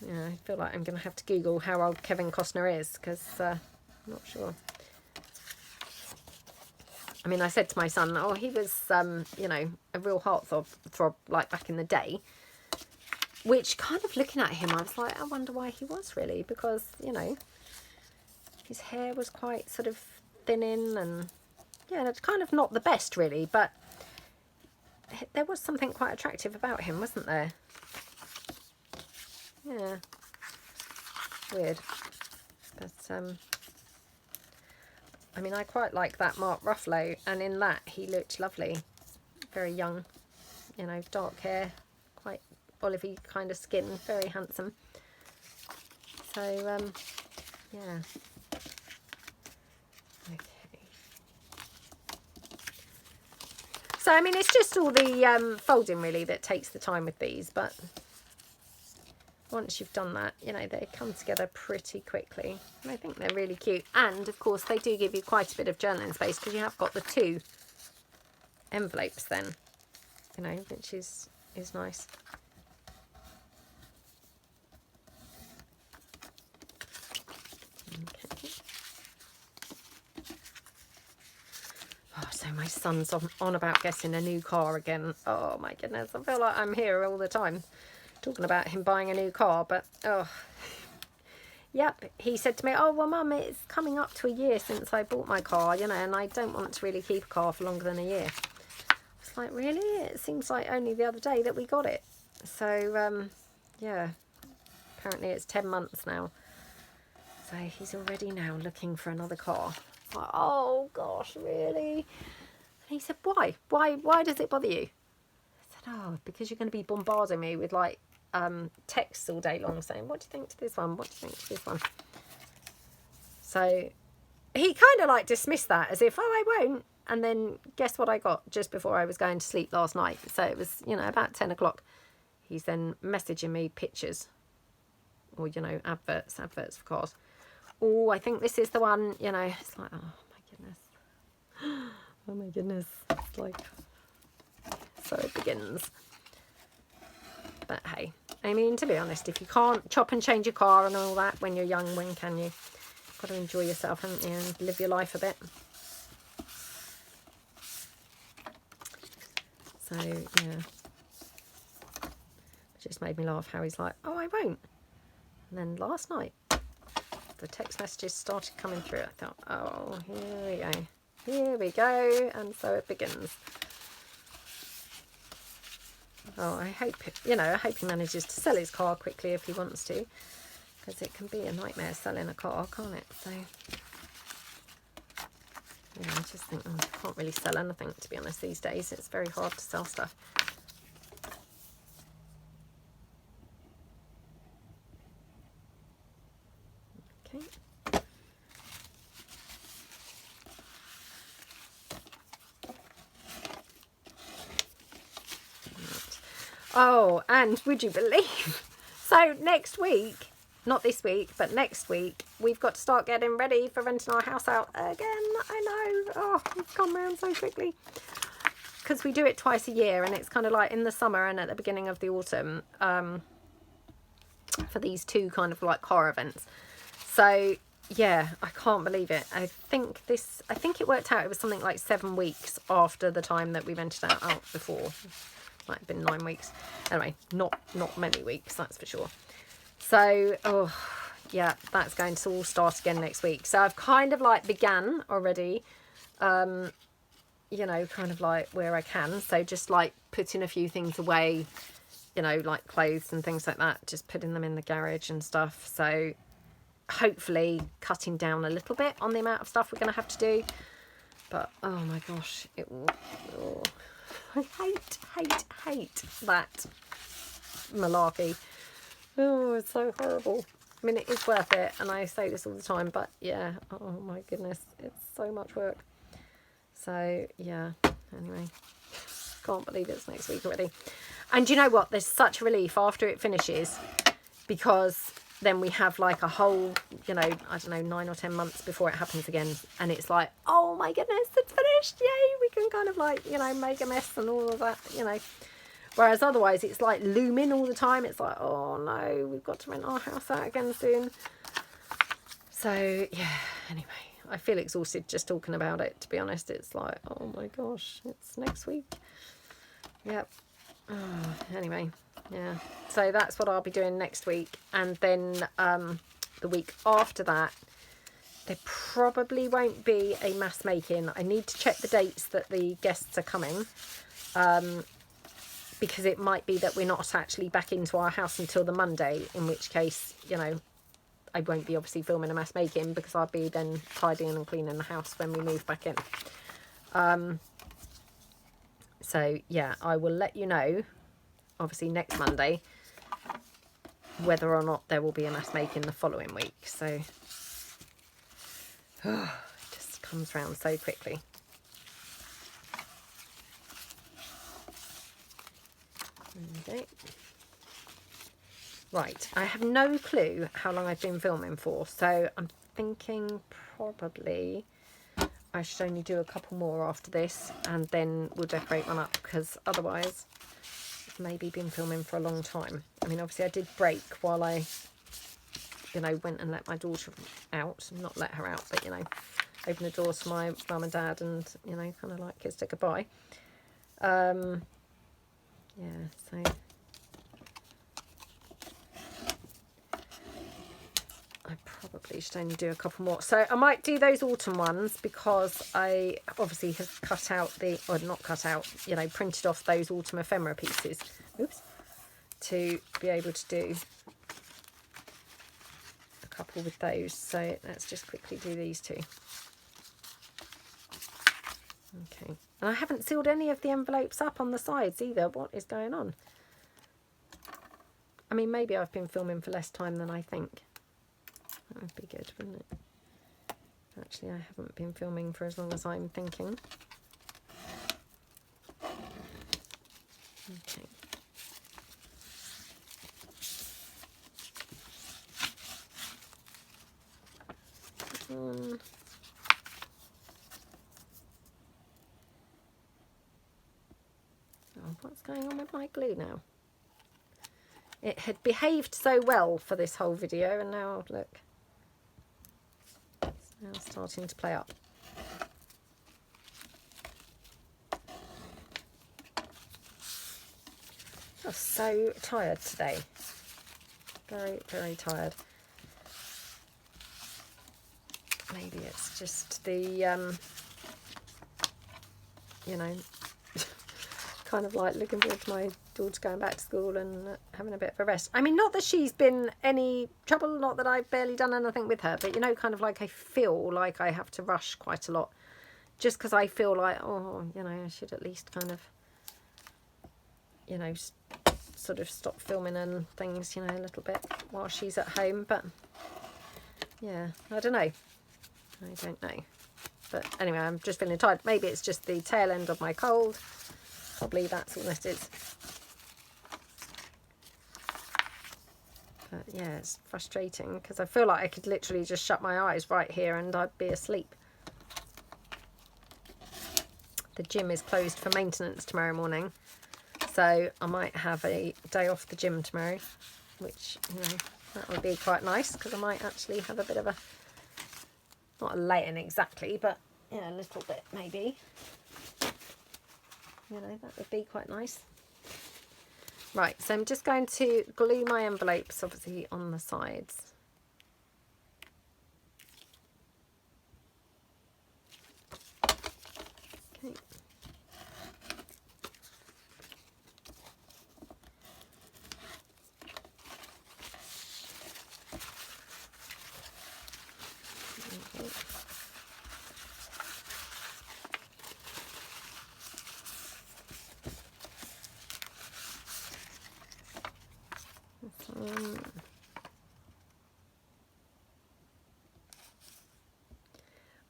Yeah, I feel like I'm going to have to Google how old Kevin Costner is, because I'm not sure. I mean, I said to my son, oh, he was, you know, a real heartthrob like back in the day. Which, kind of looking at him, I was like, I wonder why he was really, because, you know, his hair was quite sort of thinning and, yeah, it's kind of not the best really, but there was something quite attractive about him, wasn't there? Yeah. Weird. But, I mean, I quite like that Mark Ruffalo, and in that he looked lovely. Very young, you know, dark hair, quite olivey kind of skin, very handsome. So, yeah. Okay. So, I mean, it's just all the folding really that takes the time with these, but once you've done that, you know, they come together pretty quickly. And I think they're really cute. And, of course, they do give you quite a bit of journaling space because you have got the 2 envelopes then, you know, which is nice. Okay. Oh, so my son's on about getting a new car again. Oh, my goodness. I feel like I'm here all the time talking about him buying a new car, but oh, yep, he said to me, oh well mum, it's coming up to a year since I bought my car, you know, and I don't want to really keep a car for longer than a year. It's like, really? It seems like only the other day that we got it. So yeah, apparently it's 10 months now, so he's already now looking for another car. Like, oh gosh, really? And he said, why does it bother you? I said, oh, because you're going to be bombarding me with like texts all day long saying, what do you think to this one? What do you think to this one? So he kind of like dismissed that as if, oh, I won't. And then guess what I got just before I was going to sleep last night? So it was, you know, about 10 o'clock. He's then messaging me pictures or, you know, adverts for cars. Oh, I think this is the one, you know. It's like, oh my goodness. Oh my goodness. It's like, so it begins. But hey, I mean, to be honest, if you can't chop and change your car and all that when you're young, when can you? You've got to enjoy yourself, haven't you, and live your life a bit. So, yeah. Just made me laugh how he's like, oh, I won't. And then last night, the text messages started coming through. I thought, oh, here we go. Here we go. And so it begins. Oh, I hope, you know, I hope he manages to sell his car quickly if he wants to. Because it can be a nightmare selling a car, can't it? So, yeah, I just think I can't really sell anything, to be honest, these days. It's very hard to sell stuff. Okay. Right. Oh, and would you believe? So next week, not this week, but next week, we've got to start getting ready for renting our house out again. I know. Oh, it's come round so quickly. Because we do it twice a year, and it's kind of like in the summer and at the beginning of the autumn for these two kind of like car events. So, yeah, I can't believe it. I think it worked out. It was something like 7 weeks after the time that we rented out before. Might have been 9 weeks. Anyway, not many weeks, that's for sure. So, oh, yeah, that's going to all start again next week. So I've kind of like began already, you know, kind of like where I can. So just like putting a few things away, you know, like clothes and things like that, just putting them in the garage and stuff. So hopefully cutting down a little bit on the amount of stuff we're going to have to do. But, oh my gosh, it will... Oh, I hate that malarkey. Oh, it's so horrible. I mean, it is worth it, and I say this all the time, but yeah, oh my goodness, it's so much work. So, yeah, anyway, can't believe it's next week already. And you know what? There's such a relief after it finishes, because then we have like a whole, you know, I don't know, 9 or 10 months before it happens again. And it's like, oh my goodness, it's finished. Yay, we can kind of like, you know, make a mess and all of that, you know. Whereas otherwise it's like looming all the time. It's like, oh no, we've got to rent our house out again soon. So yeah, anyway, I feel exhausted just talking about it, to be honest. It's like, oh my gosh, it's next week. Yep. Oh, anyway, yeah. So that's what I'll be doing next week. And then the week after that, there probably won't be a mass making. I need to check the dates that the guests are coming. Because it might be that we're not actually back into our house until the Monday, in which case, you know, I won't be obviously filming a mass making because I'll be then tidying and cleaning the house when we move back in. So, yeah, I will let you know, obviously next Monday, whether or not there will be a mass making the following week. So, it just comes round so quickly. Okay. Right, I have no clue how long I've been filming for, so I'm thinking probably I should only do a couple more after this, and then we'll decorate one up, because otherwise I've maybe been filming for a long time. I mean, obviously I did break while I, you know, went and let my daughter out. Not let her out, but, you know, open the doors to my mum and dad and, you know, kind of like kissed her goodbye. Yeah, so I probably should only do a couple more. So I might do those autumn ones, because I obviously have cut out the, or not cut out, you know, printed off those autumn ephemera pieces. Oops. To be able to do a couple with those. So let's just quickly do these two. Okay. And I haven't sealed any of the envelopes up on the sides either. What is going on? I mean, maybe I've been filming for less time than I think. That would be good, wouldn't it? Actually, I haven't been filming for as long as I'm thinking. Okay. Oh, what's going on with my glue now? It had behaved so well for this whole video, and now look, it's now starting to play up. Oh, I'm so tired today. Very, very tired. Maybe it's just the, you know, kind of like looking forward to my daughter going back to school and having a bit of a rest. I mean, not that she's been any trouble, not that I've barely done anything with her, but, you know, kind of like I feel like I have to rush quite a lot. Just because I feel like, oh, you know, I should at least kind of, you know, sort of stop filming and things, you know, a little bit while she's at home. But, yeah, I don't know. I don't know. But anyway, I'm just feeling tired. Maybe it's just the tail end of my cold. Probably that's all it is. But, yeah, it's frustrating because I feel like I could literally just shut my eyes right here and I'd be asleep. The gym is closed for maintenance tomorrow morning, so I might have a day off the gym tomorrow, which, you know, that would be quite nice because I might actually have a bit of a, not a lay-in exactly, but, yeah, a little bit maybe. You know, that would be quite nice. Right, so I'm just going to glue my envelopes, obviously, on the sides. Okay.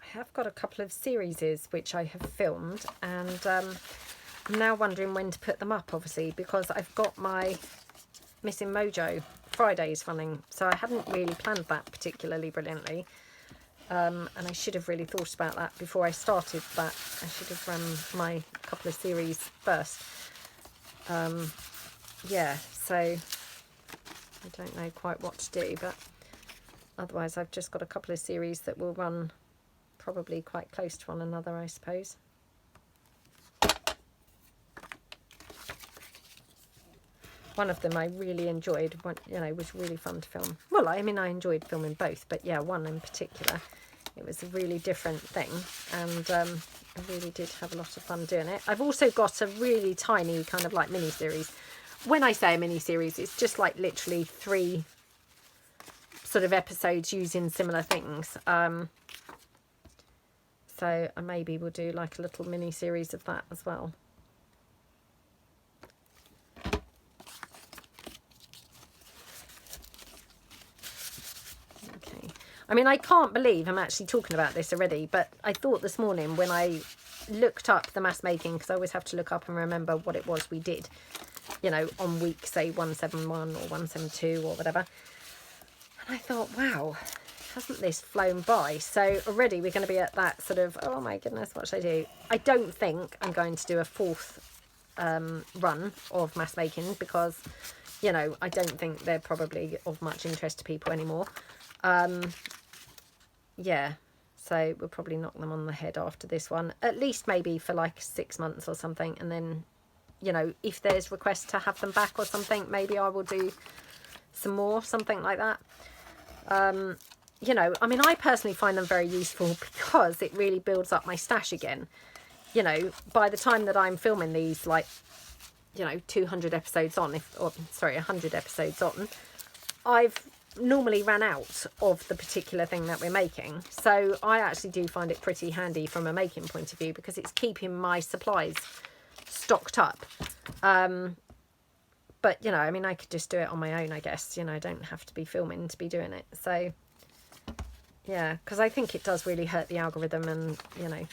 I have got a couple of series which I have filmed, and I'm now wondering when to put them up, obviously, because I've got my Missing Mojo Fridays running, so I hadn't really planned that particularly brilliantly, and I should have really thought about that before I started that. I should have run my couple of series first. Yeah, so I don't know quite what to do, but otherwise I've just got a couple of series that will run probably quite close to one another, I suppose. One of them I really enjoyed, one, you know, was really fun to film. Well, I mean, I enjoyed filming both, but yeah, one in particular, it was a really different thing, and I really did have a lot of fun doing it. I've also got a really tiny kind of like mini-series. When I say a mini-series, it's just like literally 3 sort of episodes using similar things. So maybe we'll do like a little mini-series of that as well. Okay. I mean, I can't believe I'm actually talking about this already, but I thought this morning when I looked up the mass making, because I always have to look up and remember what it was we did, you know, on week, say, 171 or 172 or whatever. And I thought, wow, hasn't this flown by? So already we're going to be at that sort of, oh my goodness, what should I do? I don't think I'm going to do a 4th run of mass making because, you know, I don't think they're probably of much interest to people anymore. Yeah, so we'll probably knock them on the head after this one, at least maybe for like 6 months or something, and then, you know, if there's requests to have them back or something, maybe I will do some more, something like that. You know, I mean, I personally find them very useful because it really builds up my stash again. You know, by the time that I'm filming these, like, you know, 200 episodes on, or sorry, 100 episodes on, I've normally ran out of the particular thing that we're making. So I actually do find it pretty handy from a making point of view because it's keeping my supplies stocked up. But, you know, I mean, I could just do it on my own, I guess. You know, I don't have to be filming to be doing it. So, yeah, because I think it does really hurt the algorithm, and, you know,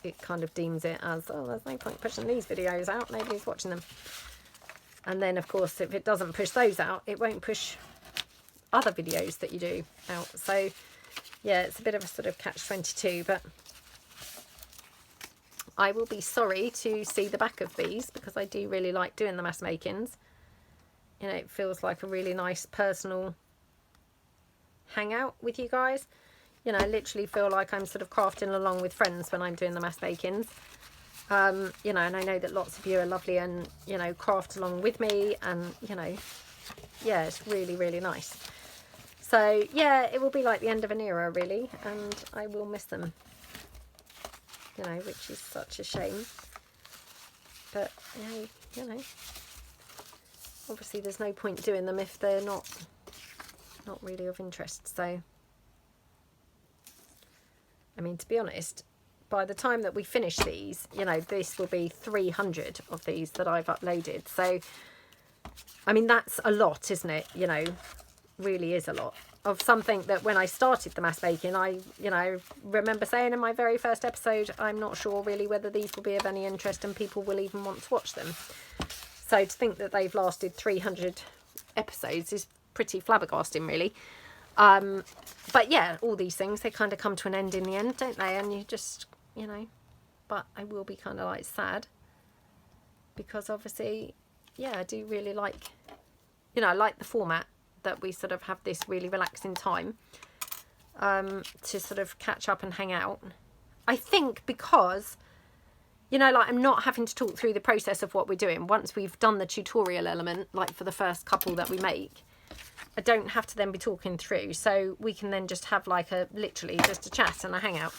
it kind of deems it as, oh, there's no point pushing these videos out. Nobody's watching them. And then, of course, if it doesn't push those out, it won't push other videos that you do out. So, yeah, it's a bit of a sort of catch-22, but I will be sorry to see the back of these because I do really like doing the mass makings. You know, it feels like a really nice personal hangout with you guys. You know, I literally feel like I'm sort of crafting along with friends when I'm doing the mass makings. You know, and I know that lots of you are lovely and, you know, craft along with me, and, you know, yeah, it's really, really nice. So yeah, it will be like the end of an era really, and I will miss them, you know, which is such a shame. But yeah, you know, obviously there's no point doing them if they're not really of interest. So I mean, to be honest, by the time that we finish these, you know, this will be 300 of these that I've uploaded. So I mean, that's a lot, isn't it? You know, really is a lot of something that when I started the mass making, I, you know, remember saying in my very first episode, I'm not sure really whether these will be of any interest and people will even want to watch them. So to think that they've lasted 300 episodes is pretty flabbergasting really. But yeah, all these things, they kind of come to an end in the end, don't they? And you just, you know, but I will be kind of like sad because obviously, yeah, I do really like, you know, I like the format that we sort of have this really relaxing time to sort of catch up and hang out. I think because, you know, like I'm not having to talk through the process of what we're doing. Once we've done the tutorial element, like for the first couple that we make, I don't have to then be talking through. So we can then just have like literally just a chat and a hangout.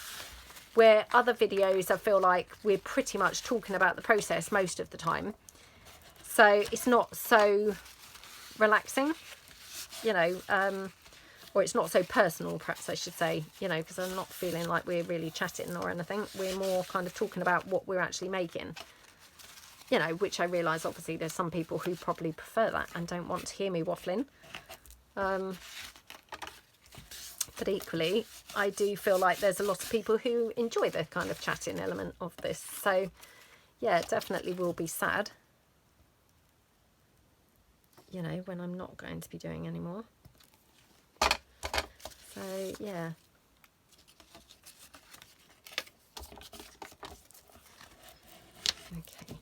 Where other videos, I feel like we're pretty much talking about the process most of the time. So it's not so relaxing, you know, or it's not so personal, perhaps I should say, you know, because I'm not feeling like we're really chatting or anything. We're more kind of talking about what we're actually making, you know, which I realise obviously there's some people who probably prefer that and don't want to hear me waffling. But equally, I do feel like there's a lot of people who enjoy the kind of chatting element of this. So yeah, it definitely will be sad, you know, when I'm not going to be doing anymore. So yeah. Okay.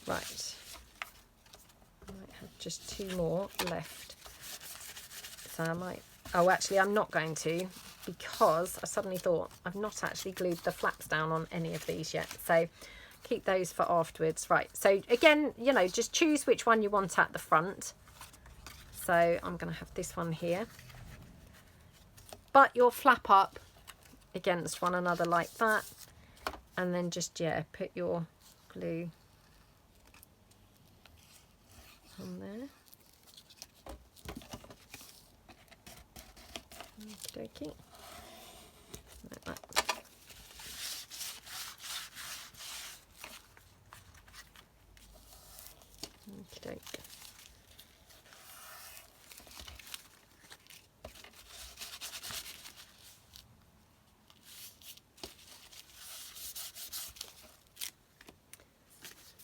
Right. I might have just 2 more left. So I might, oh actually I'm not going to, because I suddenly thought I've not actually glued the flaps down on any of these yet. So keep those for afterwards. Right, so again, you know, just choose which one you want at the front. So I'm going to have this one here. But you'll flap up against one another like that. And then just, yeah, put your glue on there. Okie dokie. Like that. Okie dokie.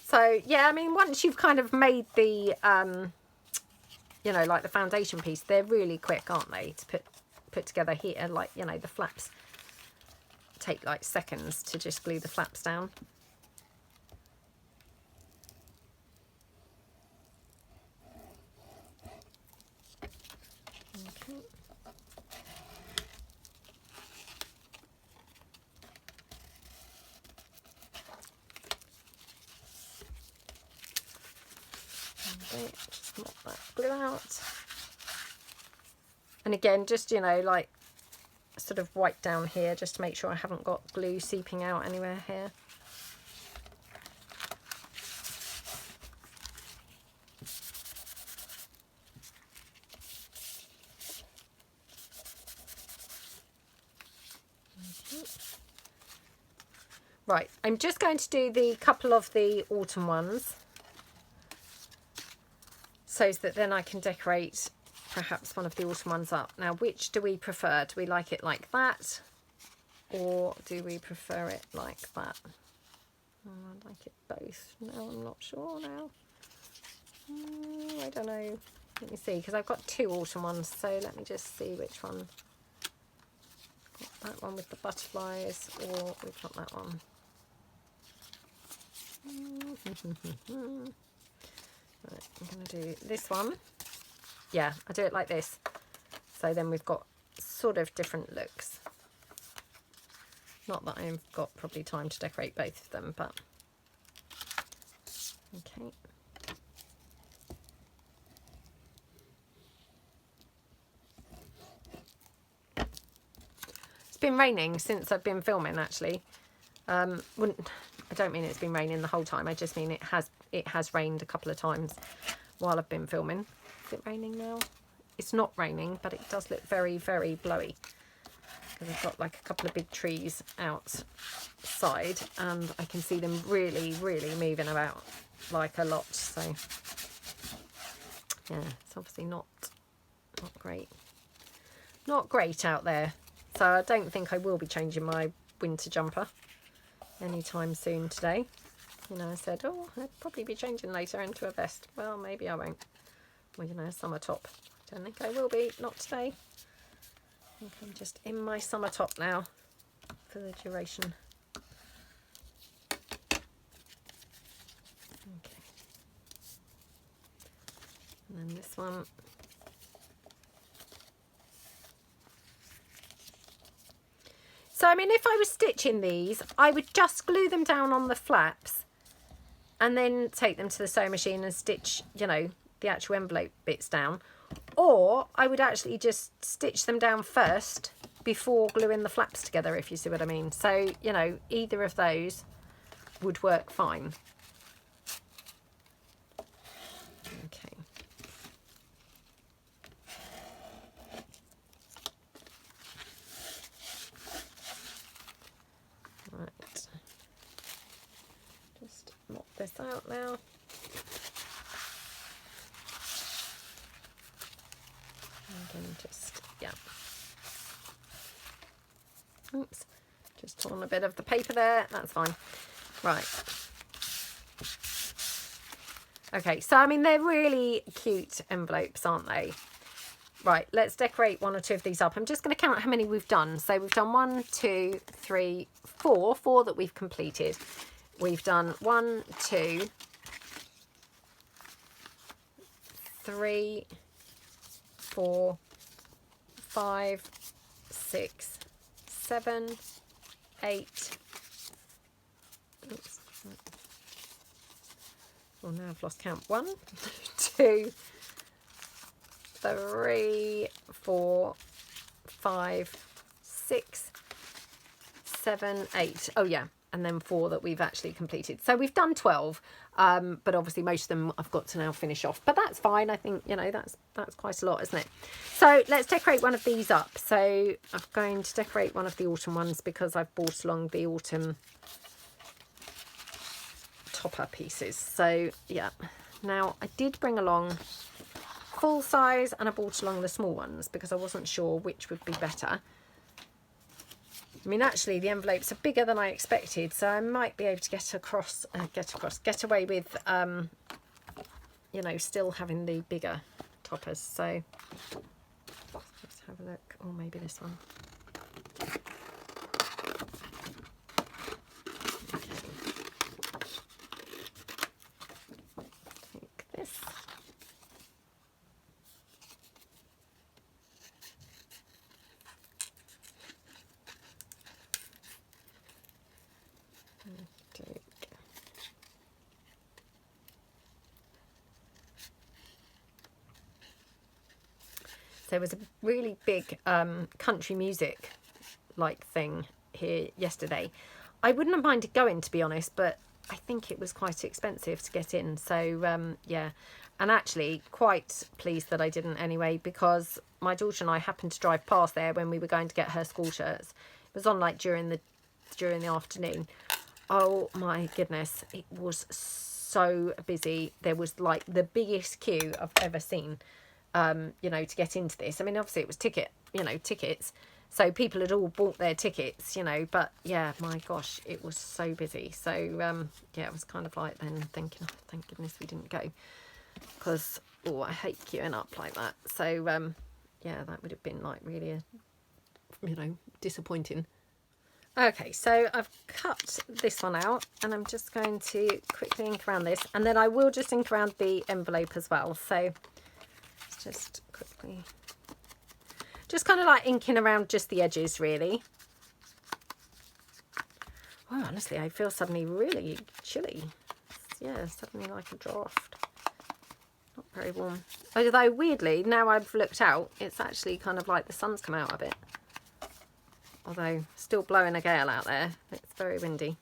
So yeah, I mean, once you've kind of made the, you know, like the foundation piece, they're really quick, aren't they, to put together here. Like, you know, the flaps take like seconds to just glue the flaps down. Okay. Okay, just mop that glue out. And again, just, you know, like sort of wipe down here just to make sure I haven't got glue seeping out anywhere here. Right, I'm just going to do the couple of the autumn ones so that then I can decorate perhaps one of the autumn ones up. Now, which do we prefer? Do we like it like that, or do we prefer it like that? Oh, I like it both. No, I'm not sure now. I don't know. Let me see, because I've got 2 autumn ones, so let me just see which one. Got that one with the butterflies, or we've got that one. Right, I'm going to do this one. Yeah, I do it like this. So then we've got sort of different looks. Not that I've got probably time to decorate both of them, but okay. It's been raining since I've been filming, actually. I don't mean it's been raining the whole time. I just mean it has rained a couple of times while I've been filming. Is it raining now? It's not raining, but it does look very, very blowy. Because I've got like a couple of big trees outside and I can see them really, really moving about like a lot. So yeah, it's obviously not great. Not great out there. So I don't think I will be changing my winter jumper anytime soon today. You know, I said, oh, I'd probably be changing later into a vest. Well, maybe I won't. Well, you know, a summer top. Don't think I will be, not today. I think I'm just in my summer top now for the duration. Okay. And then this one. So, I mean, if I was stitching these, I would just glue them down on the flaps and then take them to the sewing machine and stitch, you know, the actual envelope bits down. Or I would actually just stitch them down first before gluing the flaps together, if you see what I mean. So, you know, either of those would work fine. Okay. Right. Just mop this out now. And just, yeah. Oops, just torn a bit of the paper there. That's fine. Right. Okay, so I mean, they're really cute envelopes, aren't they? Right, let's decorate one or two of these up. I'm just going to count how many we've done. So we've done 1, 2, 3, 4. 4 that we've completed. We've done 1, 2, 3, 4, 5, 6, 7, 8. Oops. Oh, now I've lost count. 1, 2, 3, 4, 5, 6, 7, 8. Oh yeah, and then 4 that we've actually completed. So we've done 12, but obviously most of them I've got to now finish off. But that's fine. I think, you know, that's quite a lot, isn't it? So let's decorate one of these up. So I'm going to decorate one of the autumn ones because I've brought along the autumn topper pieces. So yeah, now I did bring along full size and I brought along the small ones because I wasn't sure which would be better. I mean, actually the envelopes are bigger than I expected, so I might be able to get away with you know, still having the bigger toppers. So let's have a look. Or maybe this one. Take this. There was a really big country music like thing here yesterday. I wouldn't have minded going, to be honest, but I think it was quite expensive to get in. So yeah, and actually quite pleased that I didn't anyway, because my daughter and I happened to drive past there when we were going to get her school shirts. It was on like during the afternoon. Oh my goodness, it was so busy. There was like the biggest queue I've ever seen. You know, to get into this. I mean, obviously it was tickets. So people had all bought their tickets, you know, but yeah, my gosh, it was so busy. So yeah, it was kind of like then thinking, oh, thank goodness we didn't go, because, oh, I hate queuing up like that. So yeah, that would have been like really, you know, disappointing. Okay, so I've cut this one out and I'm just going to quickly ink around this, and then I will just ink around the envelope as well. So just quickly, just kind of like inking around just the edges really. Oh, honestly, I feel suddenly really chilly. Yeah, suddenly like a draft. Not very warm. Although, weirdly, now I've looked out, it's actually kind of like the sun's come out a bit. Although, still blowing a gale out there. It's very windy.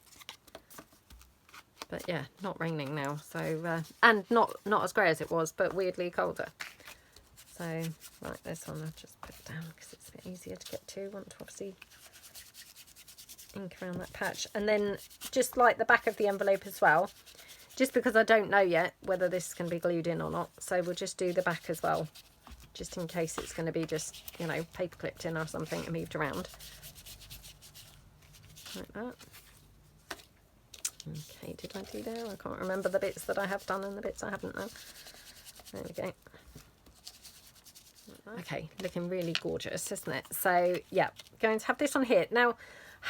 But yeah, not raining now. So, and not as grey as it was, but weirdly colder. So, right, this one I'll just put it down because it's a bit easier to get to. Want to obviously ink around that patch. And then just like the back of the envelope as well. Just because I don't know yet whether this can be glued in or not. So we'll just do the back as well. Just in case it's going to be just, you know, paper clipped in or something and moved around. Like that. Okay, did I do there? I can't remember the bits that I have done and the bits I haven't done. There we go. Like okay, looking really gorgeous, isn't it? So, yeah, going to have this on here. Now,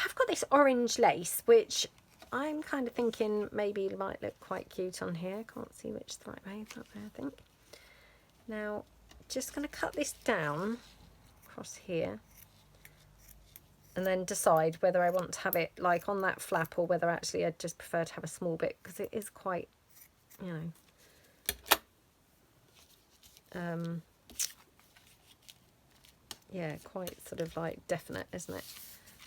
I've got this orange lace, which I'm kind of thinking maybe might look quite cute on here. Can't see which is the right way. That way, I think. Now, just going to cut this down across here. And then decide whether I want to have it like on that flap or whether actually I'd just prefer to have a small bit because it is quite, you know, yeah, quite sort of like definite, isn't it?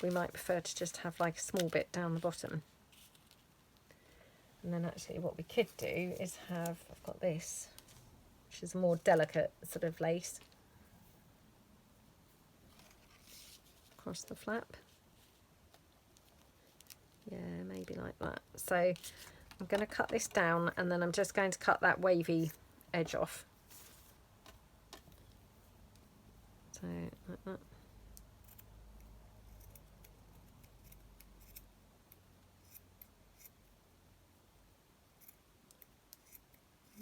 We might prefer to just have like a small bit down the bottom. And then actually what we could do is have, I've got this, which is a more delicate sort of lace. Across the flap. Yeah, maybe like that. So I'm going to cut this down and then I'm just going to cut that wavy edge off. So like that.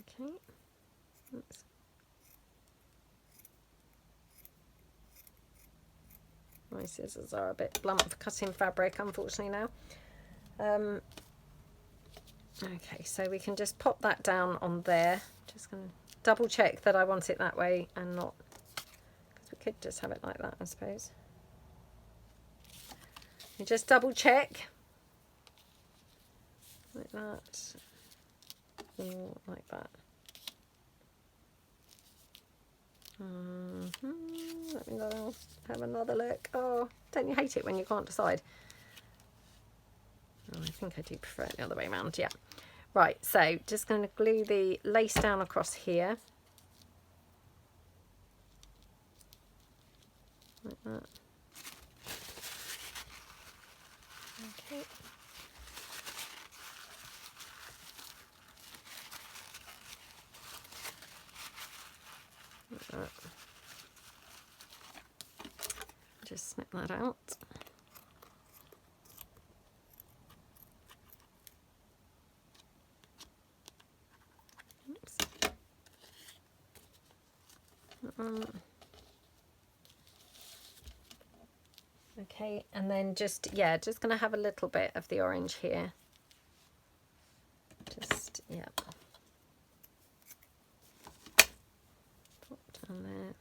Okay. Oops. My scissors are a bit blunt for cutting fabric, unfortunately now. Okay, so we can just pop that down on there. Just going to double check that I want it that way and not, because we could just have it like that, I suppose. You just double check like that or like that. Let me have another look. Oh, don't you hate it when you can't decide? Oh, I think I do prefer it the other way around, yeah. Right, so just going to glue the lace down across here. Like that. Okay. Like that. Just snip that out. Oops. Okay, and then just, yeah, just going to have a little bit of the orange here. Just, yeah. Pop down there.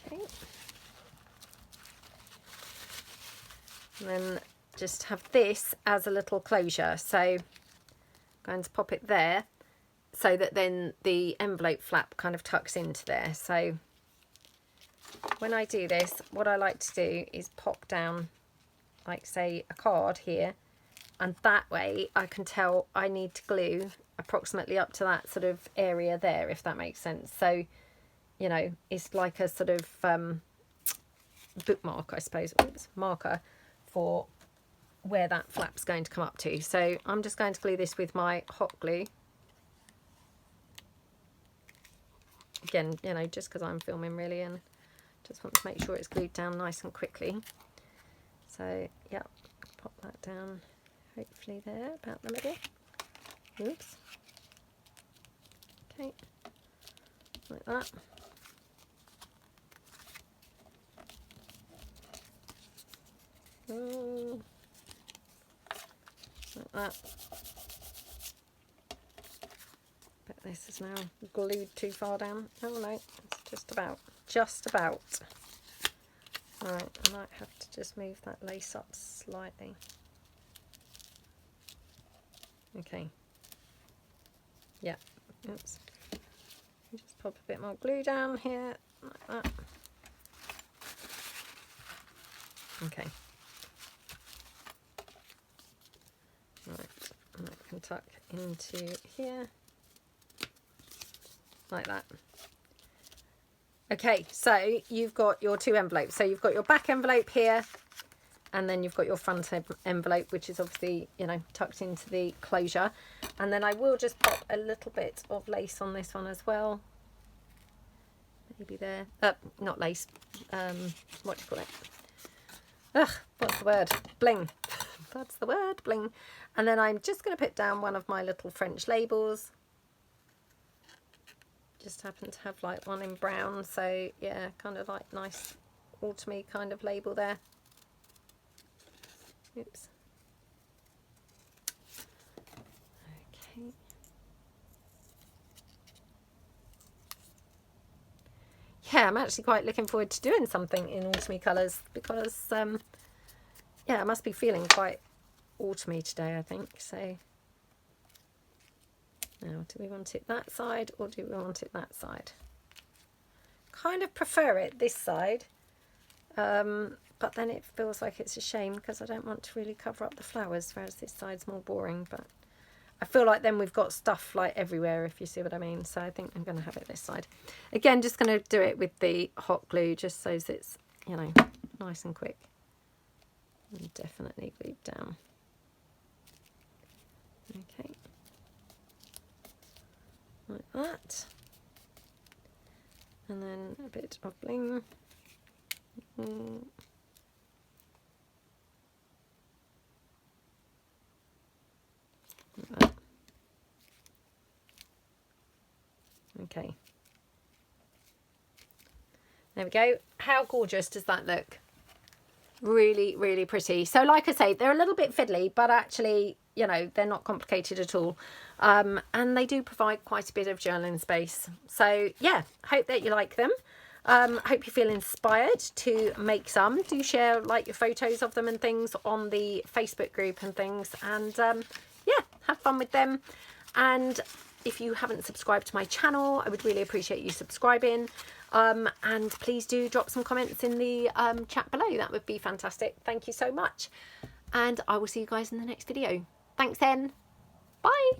Okay. And then just have this as a little closure. So I'm going to pop it there so that then the envelope flap kind of tucks into there. So when I do this, what I like to do is pop down, like say a card here, and that way I can tell I need to glue approximately up to that sort of area there, if that makes sense. So, you know, it's like a sort of bookmark, I suppose, oops, marker for where that flap's going to come up to. So I'm just going to glue this with my hot glue. Again, you know, just because I'm filming really and just want to make sure it's glued down nice and quickly. So, yeah, pop that down, hopefully there, about the middle. Oops. Okay, like that. Like that. this is now glued too far down. Oh no, it's just about. Just about. Right, I might have to just move that lace up slightly. Okay. Yeah. Oops. Just pop a bit more glue down here, like that. Okay. Right, and that can tuck into here, like that. Okay, so you've got your two envelopes. So you've got your back envelope here, and then you've got your front envelope, which is obviously, you know, tucked into the closure. And then I will just pop a little bit of lace on this one as well. Maybe there. Not lace. What do you call it? Ugh, what's the word? Bling. That's the word, bling. And then I'm just going to put down one of my little French labels. Just happen to have like one in brown, so yeah, kind of like nice autumny kind of label there. Oops. Okay. Yeah, I'm actually quite looking forward to doing something in autumny colours because yeah, I must be feeling quite autumny today, I think. So now, do we want it that side or do we want it that side? Kind of prefer it this side, but then it feels like it's a shame because I don't want to really cover up the flowers, whereas this side's more boring. But I feel like then we've got stuff like everywhere, if you see what I mean. So I think I'm going to have it this side. Again, just going to do it with the hot glue just so that it's, you know, nice and quick. And definitely glued down. Okay. Like that. And then a bit of bling. Like that. Okay. There we go. How gorgeous does that look? Really, really pretty. So like I say, they're a little bit fiddly, but actually, you know, they're not complicated at all. And they do provide quite a bit of journaling space. So yeah, hope that you like them. Hope you feel inspired to make some. Do share like your photos of them and things on the Facebook group and things. And yeah, have fun with them. And if you haven't subscribed to my channel, I would really appreciate you subscribing. And please do drop some comments in the chat below. That would be fantastic. Thank you so much. And I will see you guys in the next video. Thanks then. Bye.